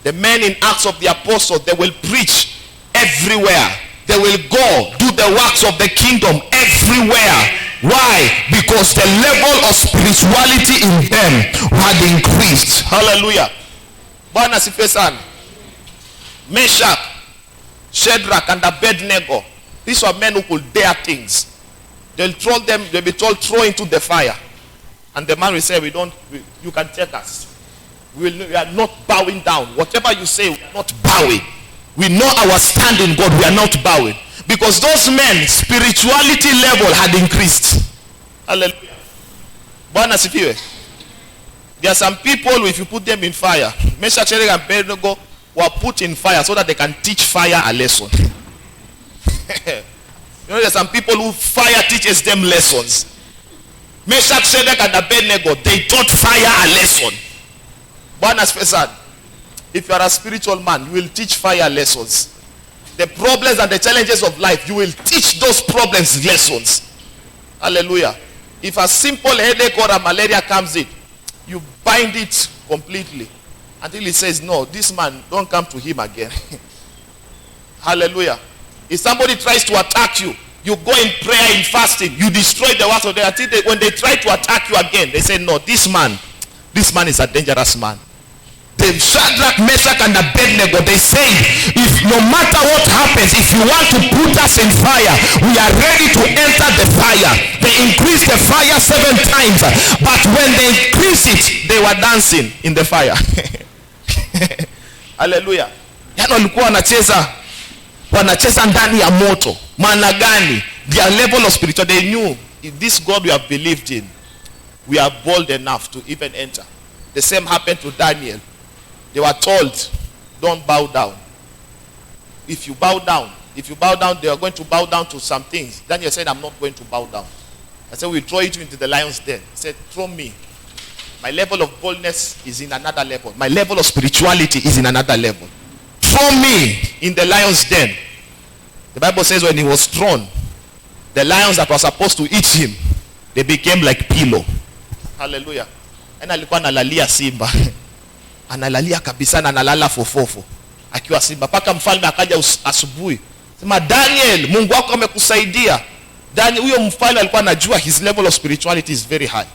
The men in Acts of the Apostles, they will preach everywhere. They will go do the works of the kingdom everywhere. Why? Because the level of spirituality in them had increased. Hallelujah. Bwana sifiwe sana. Meshach, Shadrach, and Abednego, these were men who could dare things. They'll be told, throw into the fire. And the man will say, you can take us. We are not bowing down. Whatever you say, we are not bowing. We know our stand in God. We are not bowing. Because those men, spirituality level had increased. Hallelujah. Bwana sifiwe. There are some people, if you put them in fire, Meshach, Shadrach, and Abednego were put in fire so that they can teach fire a lesson. You know, there are some people who fire teaches them lessons. Meshach, Shadrach, and Abednego, they taught fire a lesson. Bwana special. If you are a spiritual man, you will teach fire lessons. The problems and the challenges of life, you will teach those problems lessons. Hallelujah. If a simple headache or a malaria comes in, you bind it completely until he says, no, this man, don't come to him again. Hallelujah. If somebody tries to attack you, you go in prayer, in fasting, you destroy the works of when they try to attack you again, they say, no, this man is a dangerous man. The Shadrach, Meshach, and Abednego, they say, if no matter what happens, if you want to put us in fire, we are ready to enter the fire. They increased the fire 7 times, but when they increased it, they were dancing in the fire. Hallelujah. Yani walikuwa wanacheza ndani ya moto. Maana gani? Their level of spirituality, they knew, if this God we have believed in, we are bold enough to even enter. The same happened to Daniel. They were told, don't bow down. If you bow down, they are going to bow down to some things. Daniel said, I'm not going to bow down. I said, we'll throw you into the lion's den. He said, throw me. My level of boldness is in another level. My level of spirituality is in another level. Throw me in the lion's den. The Bible says when he was thrown, the lions that were supposed to eat him, they became like pillow. Hallelujah. And alikuwa analalia simba. Analalia kabisa na analala fofofo. Akiwa simba. Paka mfalme akaja asubuhi. Sema, Daniel, Mungu wako amekusaidia. Daniel, huyo mfalme alikuwa anajua his level of spirituality is very high.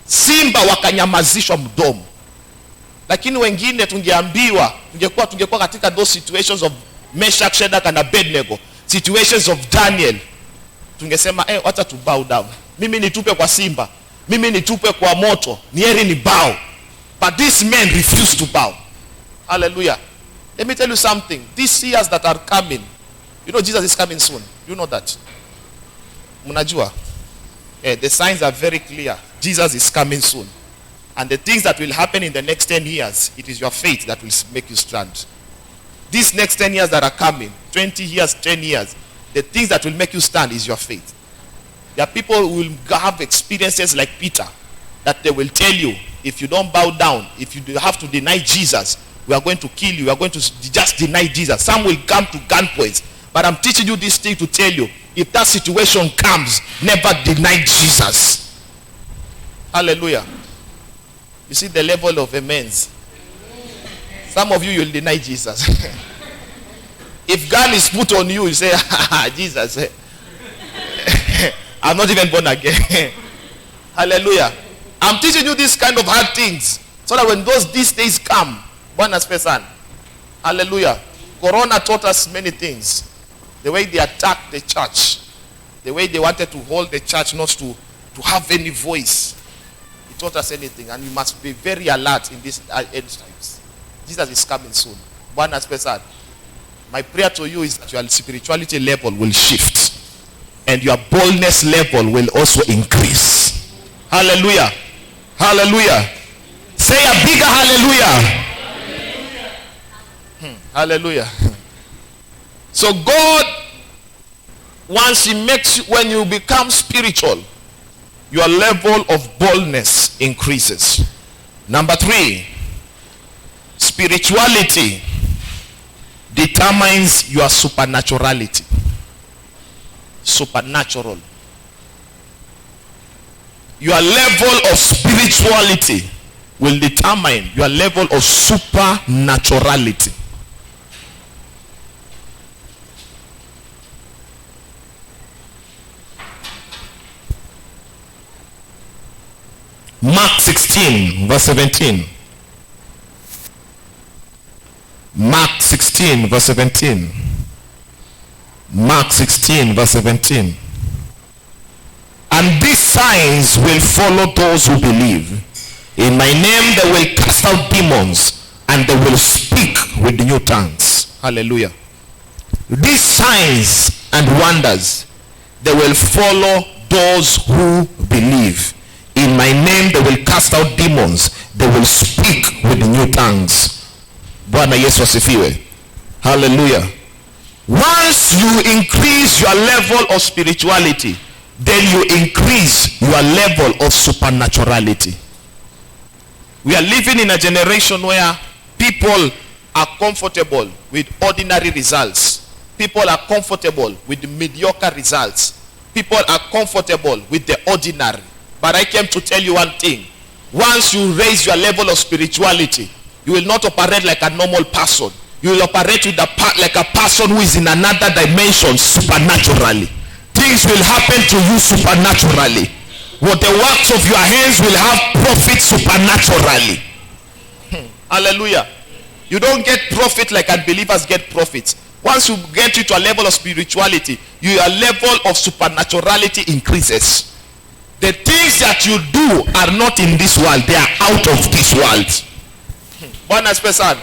Simba wakanyamazishwa mdomo. Lakini wengine tungeambiwa, tungekuwa katika those situations of Meshach, Shadrach, and Abednego, situations of Daniel, tungesema wacha to bow down. Mimi nitupe kwa simba, mimi nitupe kwa moto, nieri ni bow. But these men refused to bow. Hallelujah. Let me tell you something. These years that are coming, you know Jesus is coming soon. You know that. Munajua. The signs are very clear. Jesus is coming soon. And the things that will happen in the next 10 years, it is your faith that will make you stand. These next 10 years that are coming, 20 years, 10 years, the things that will make you stand is your faith. There are people who will have experiences like Peter, that they will tell you, if you don't bow down, if you have to deny Jesus, we are going to kill you. We are going to just deny Jesus. Some will come to gunpoint. But I'm teaching you this thing to tell you, if that situation comes, never deny Jesus. Hallelujah. You see the level of amens. Some of you will deny Jesus. If gun is put on you, you say, Jesus, I'm not even born again. Hallelujah. I'm teaching you this kind of hard things, so that when these days come, Bwana spesan. Hallelujah. Corona taught us many things. The way they attacked the church, the way they wanted to hold the church not to have any voice. It taught us anything, and we must be very alert in these end times. Jesus is coming soon. Bwana spesan. My prayer to you is that your spirituality level will shift, and your boldness level will also increase. Hallelujah. Hallelujah. Say a bigger hallelujah. Hallelujah. So God, once he makes you, when you become spiritual, your level of boldness increases. Number 3, spirituality determines your supernaturality. Supernatural. Your level of spirituality will determine your level of supernaturality. Mark 16 verse 17. Mark 16 verse 17. Mark 16 verse 17. And these signs will follow those who believe. In my name they will cast out demons, and they will speak with new tongues. Hallelujah. These signs and wonders, they will follow those who believe. In my name they will cast out demons, they will speak with new tongues. Bwana Yesu asifiwe. Hallelujah. Once you increase your level of spirituality, then you increase your level of supernaturality. We are living in a generation where people are comfortable with ordinary results. People are comfortable with the mediocre results. People are comfortable with the ordinary. But I came to tell you one thing. Once you raise your level of spirituality, you will not operate like a normal person. You will operate with like a person who is in another dimension supernaturally. Things will happen to you supernaturally. What the works of your hands will have profit supernaturally. Hallelujah. You don't get profit like unbelievers get profit. Once you get to a level of spirituality, your level of supernaturality increases. The things that you do are not in this world. They are out of this world. Bonus person.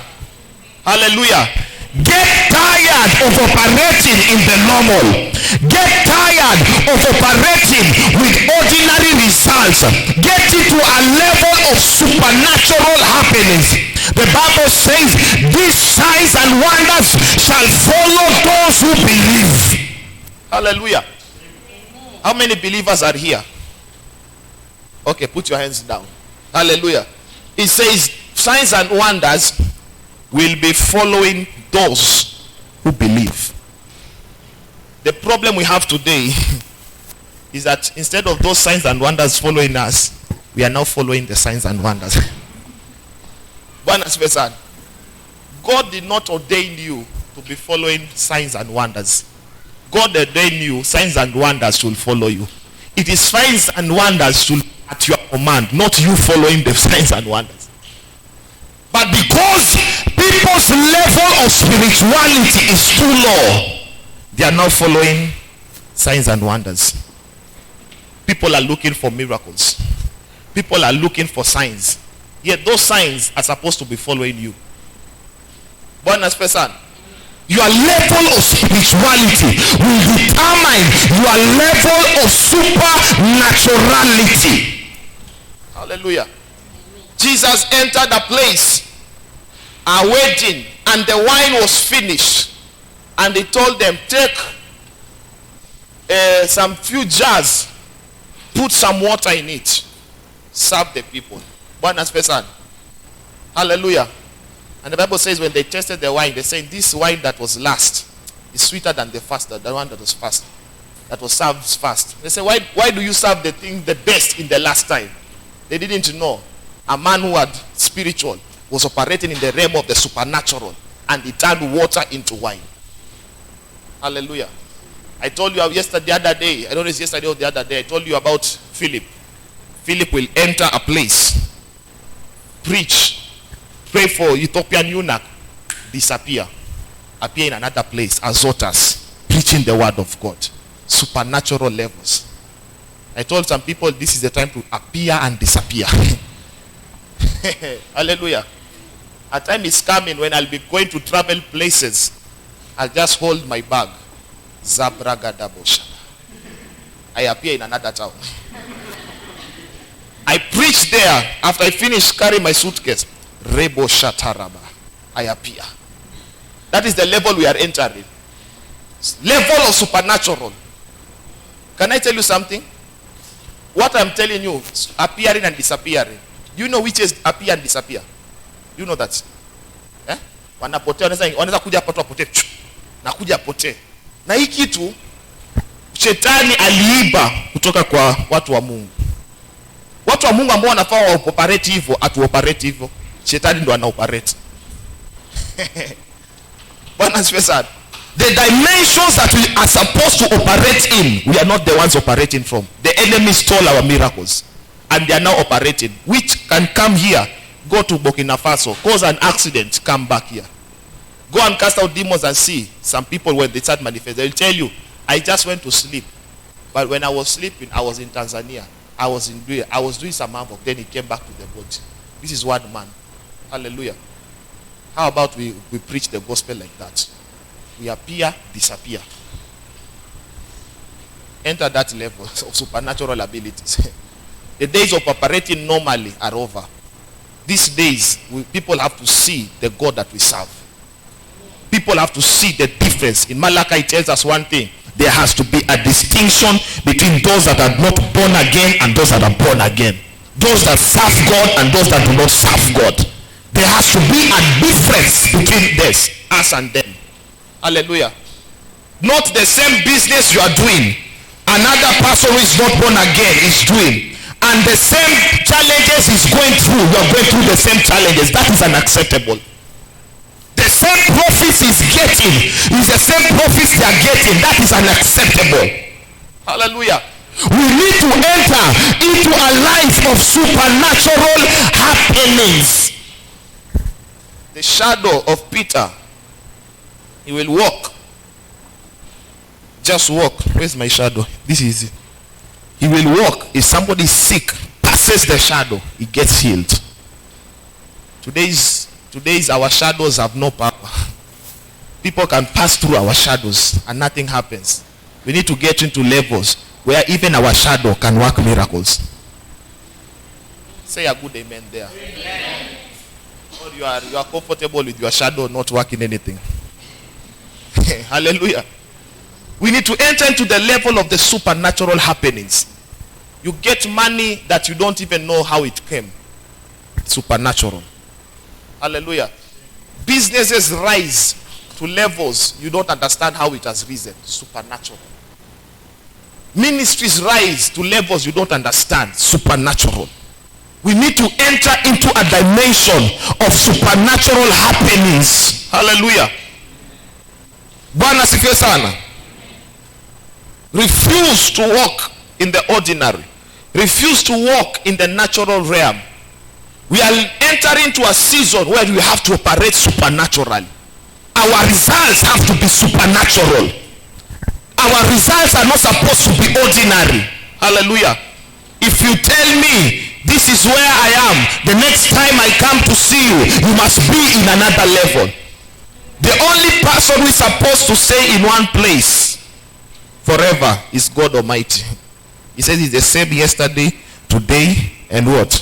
Hallelujah. Get tired of operating in the normal. Get tired of operating with ordinary results. Get into a level of supernatural happenings. The Bible says these signs and wonders shall follow those who believe. Hallelujah. How many believers are here? Okay, put your hands down. Hallelujah. It says signs and wonders will be following those who believe. The problem we have today is that instead of those signs and wonders following us, we are now following the signs and wonders. God did not ordain you to be following signs and wonders. God ordained you, signs and wonders will follow you. It is signs and wonders at your command, not you following the signs and wonders. But because people's level of spirituality is too low, they are now following signs and wonders. People are looking for miracles. People are looking for signs. Yet those signs are supposed to be following you. Bonus person. Your level of spirituality will determine your level of supernaturality. Hallelujah. Jesus entered a place, a wedding, and the wine was finished. And he told them, take some few jars, put some water in it, serve the people. Bonus person. Hallelujah. And the Bible says when they tasted the wine, they said, this wine that was last is sweeter than the first, the one that was fast, that was served fast. They said, why do you serve the thing the best in the last time? They didn't know. A man who had spiritual was operating in the realm of the supernatural, and he turned water into wine. Hallelujah. I told you yesterday, the other day, I don't know if it's yesterday or the other day, I told you about Philip. Philip will enter a place, preach, pray for Ethiopian eunuch, disappear, appear in another place, Azotus, preaching the word of God, supernatural levels. I told some people this is the time to appear and disappear. Hallelujah. A time is coming when I'll be going to travel places. I'll just hold my bag. Zabragadabosha. I appear in another town. I preach there. After I finish carrying my suitcase, Rebo Shataraba, I appear. That is the level we are entering. Level of supernatural. Can I tell you something? What I'm telling you, appearing and disappearing. Do you know which is appear and disappear? Do you know that? Eh? Wanapotea, wanaweza kuja hapo apote. Na kuja apote. Na hii kitu shetani aliiba kutoka kwa watu wa Mungu. Watu wa Mungu ambao wanafaa waoperate hivyo, atuoperate hivyo. Shetani ndo anaoperate. Bwana asifiwe sana. The dimensions that we are supposed to operate in, we are not the ones operating from. The enemy stole our miracles, and they are now operating. Which can come here, go to Burkina Faso, cause an accident, come back here. Go and cast out demons and see. Some people, when they start manifesting, they will tell you, I just went to sleep. But when I was sleeping, I was in Tanzania. I was doing some havoc. Then it came back to the body. This is one man. Hallelujah. How about we preach the gospel like that? We appear, disappear. Enter that level of supernatural abilities. The days of operating normally are over. These days, people have to see the God that we serve. People have to see the difference. In Malachi, it tells us one thing. There has to be a distinction between those that are not born again and those that are born again. Those that serve God and those that do not serve God. There has to be a difference between this, us and them. Hallelujah. Not the same business you are doing, another person who is not born again is doing, and the same challenges is going through, you are going through the same challenges. That is unacceptable. The same profits is getting is the same profits they are getting. That is unacceptable. Hallelujah. We need to enter into a life of supernatural happenings. the shadow of Peter. He will walk. Just walk. Where's my shadow? This is it. He will walk. If somebody is sick, passes the shadow, he gets healed. Today's our shadows have no power. People can pass through our shadows and nothing happens. We need to get into levels where even our shadow can work miracles. Say a good amen there. Amen. Or you are comfortable with your shadow not working anything. Hallelujah. We need to enter into the level of the supernatural happenings. You get money that you don't even know how it came. Supernatural. Hallelujah. Businesses rise to levels you don't understand how it has risen. Supernatural. Ministries rise to levels you don't understand. Supernatural. We need to enter into a dimension of supernatural happenings. Hallelujah. Bwana sifiwe sana. Refuse to walk in the ordinary. Refuse to walk in the natural realm. We are entering into a season where we have to operate supernaturally. Our results have to be supernatural. Our results are not supposed to be ordinary. Hallelujah. If you tell me this is where I am, the next time I come to see you, you must be in another level. The only person who is supposed to stay in one place forever is God Almighty. He says he's the same yesterday, today, and what?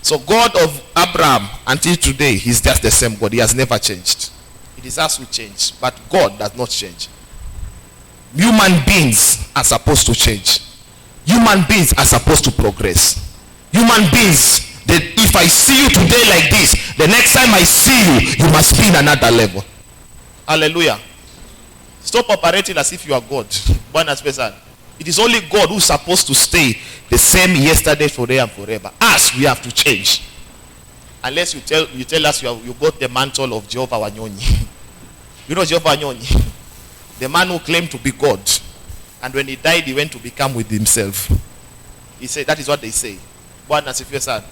So God of Abraham until today, he's just the same God. He has never changed. It is us who change, but God does not change. Human beings are supposed to change. Human beings are supposed to progress. Human beings, if I see you today like this, the next time I see you, you must be in another level. Hallelujah. Stop operating as if you are God. It is only God who is supposed to stay the same yesterday, today, and forever. Us, we have to change. Unless you tell us you got the mantle of Jehovah Wanyonyi. You know Jehovah Wanyonyi? The man who claimed to be God. And when he died, he went to become with himself. He said, that is what they say. Bwana sifiwe sana.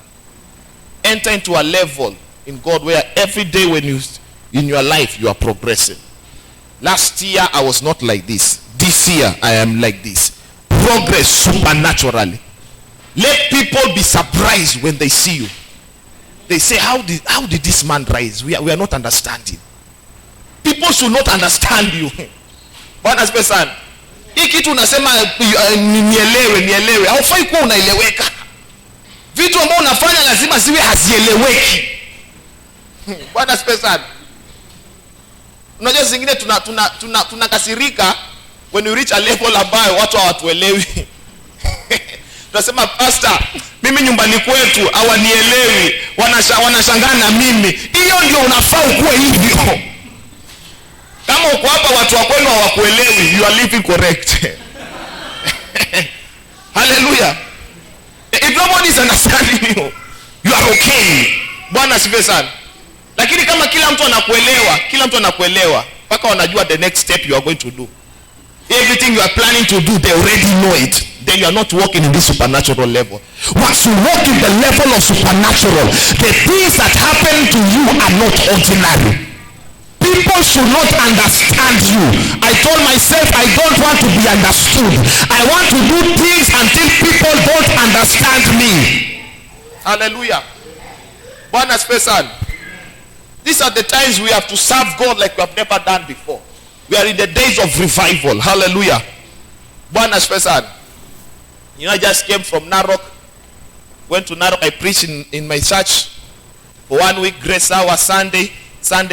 Enter into a level in God where every day when you in your life you are progressing. Last year I was not like this. This year I am like this. Progress supernaturally. Let people be surprised when they see you. They say, how did this man rise? We are not understanding. People should not understand you. Bwana sifiwe sana. Hii kitu unasema nielewe. Haufai kuwa unaeleweka. Vitu ambavyo unafanya lazima ziwe hazieleweki. Bwana sifiwe sana. Unajua zingine tunakasirika when you reach a level ambayo watu hawatuelewi. Tunasema pastor, mimi nyumbani kwetu hawanielewi, wanashangaa na mimi. Hiyo ndio unafaa ukuwe hivyo. Kama uko hapa watu wa kwenu hawakuelewi, you are living correct. Hallelujah. If nobody is understanding you, you are okay. Bwana sifiwe sana. Lakini kama kila mtu anakuelewa, mpaka wanajua the next step you are going to do. Everything you are planning to do, they already know it. Then you are not walking in this supernatural level. Once you walk in the level of supernatural, the things that happen to you are not ordinary. People should not understand you. I told myself I don't want to be understood. I want to do things until people don't understand me. Hallelujah. Bwana sifiwe sana. These are the times we have to serve God like we have never done before. We are in the days of revival. Hallelujah. Bwana sifiwe sana. You know, I just came from Narok. Went to Narok. I preached in my church for 1 week. Grace hour Sunday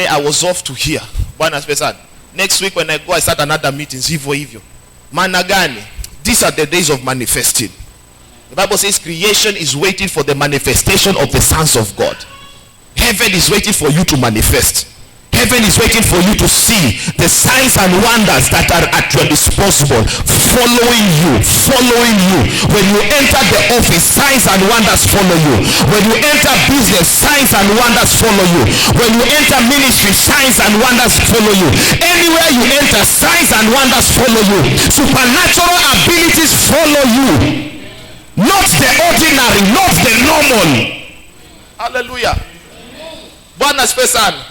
I was off to here. Bwana sifiwe sana. Next week when I go, I start another meeting. Hivyo. Maana gani? These are the days of manifesting. The Bible says creation is waiting for the manifestation of the sons of God. Heaven is waiting for you to manifest. Heaven is waiting for you to see the signs and wonders that are at your disposal, following you. When you enter the office, signs and wonders follow you. When you enter business, signs and wonders follow you. When you enter ministry, signs and wonders follow you. Anywhere you enter, signs and wonders follow you. Supernatural abilities follow you. Not the ordinary, not the normal. Hallelujah. Bwana asifiwe sana.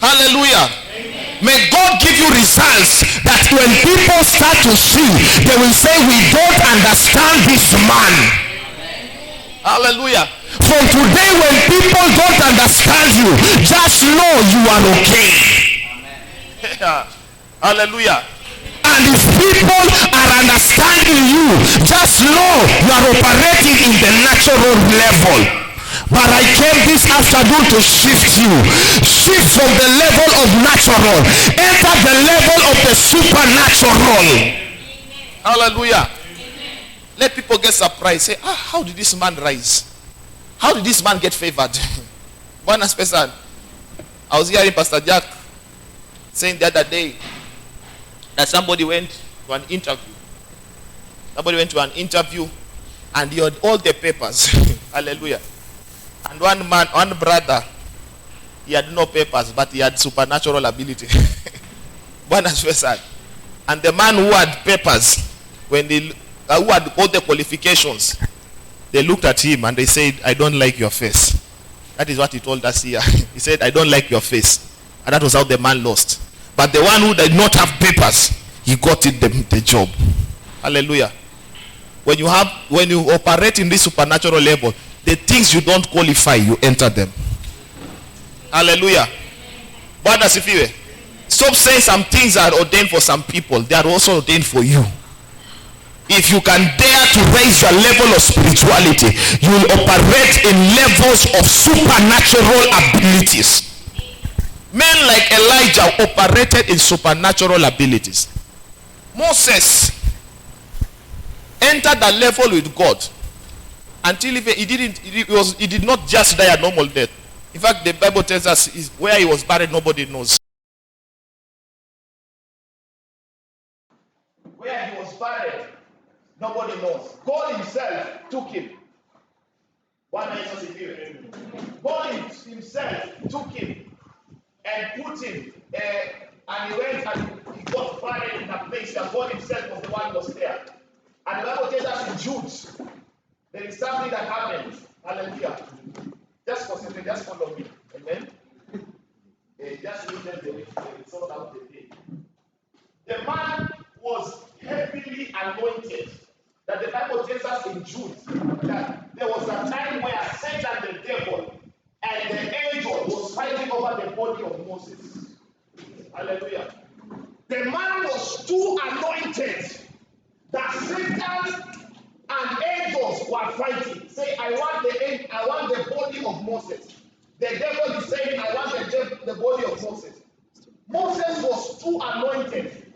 Hallelujah. May God give you results that when people start to see, they will say, we don't understand this man. Hallelujah. From today, when people don't understand you, just know you are okay. Hallelujah. And if people are understanding you, just know you are operating in the natural level. But I came this afternoon to shift you. Shift from the level of natural. Enter the level of the supernatural. Hallelujah. Let people get surprised. Say, how did this man rise? How did this man get favored? One person, I was hearing Pastor Jack saying the other day that somebody went to an interview. Somebody went to an interview and he had all the papers. Hallelujah. And one brother, he had no papers, but he had supernatural ability. And the man who had papers, who had all the qualifications, they looked at him and they said, I don't like your face. That is what he told us here. He said, I don't like your face. And that was how the man lost. But the one who did not have papers, he got it the job. Hallelujah. When you operate in this supernatural level, the things you don't qualify, you enter them. Hallelujah. Bwana sifiwe. Stop saying some things are ordained for some people. They are also ordained for you. If you can dare to raise your level of spirituality, you will operate in levels of supernatural abilities. Men like Elijah operated in supernatural abilities. Moses entered the level with God until he did not just die a normal death. In fact, the Bible tells us where he was buried, nobody knows. Where he was buried, nobody knows. God himself took him. God himself took him and put him, and he went and he got buried in a place that God himself was the one who was there. And the Bible tells us in Jude, there is something that happened. Hallelujah. Just concentrate, just follow me. Amen. Just read them the sort out the thing. The man was heavily anointed. That the Bible tells us in Jude that there was a time where Satan the devil and the angel was fighting over the body of Moses. Hallelujah. The man was too anointed that Satan and angels were fighting. Say, I want the body of Moses. The devil is saying, I want the body of Moses. Moses was too anointed.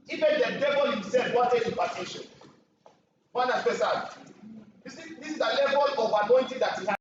Even the devil himself wanted impartation. One special. This is the level of anointing that he had.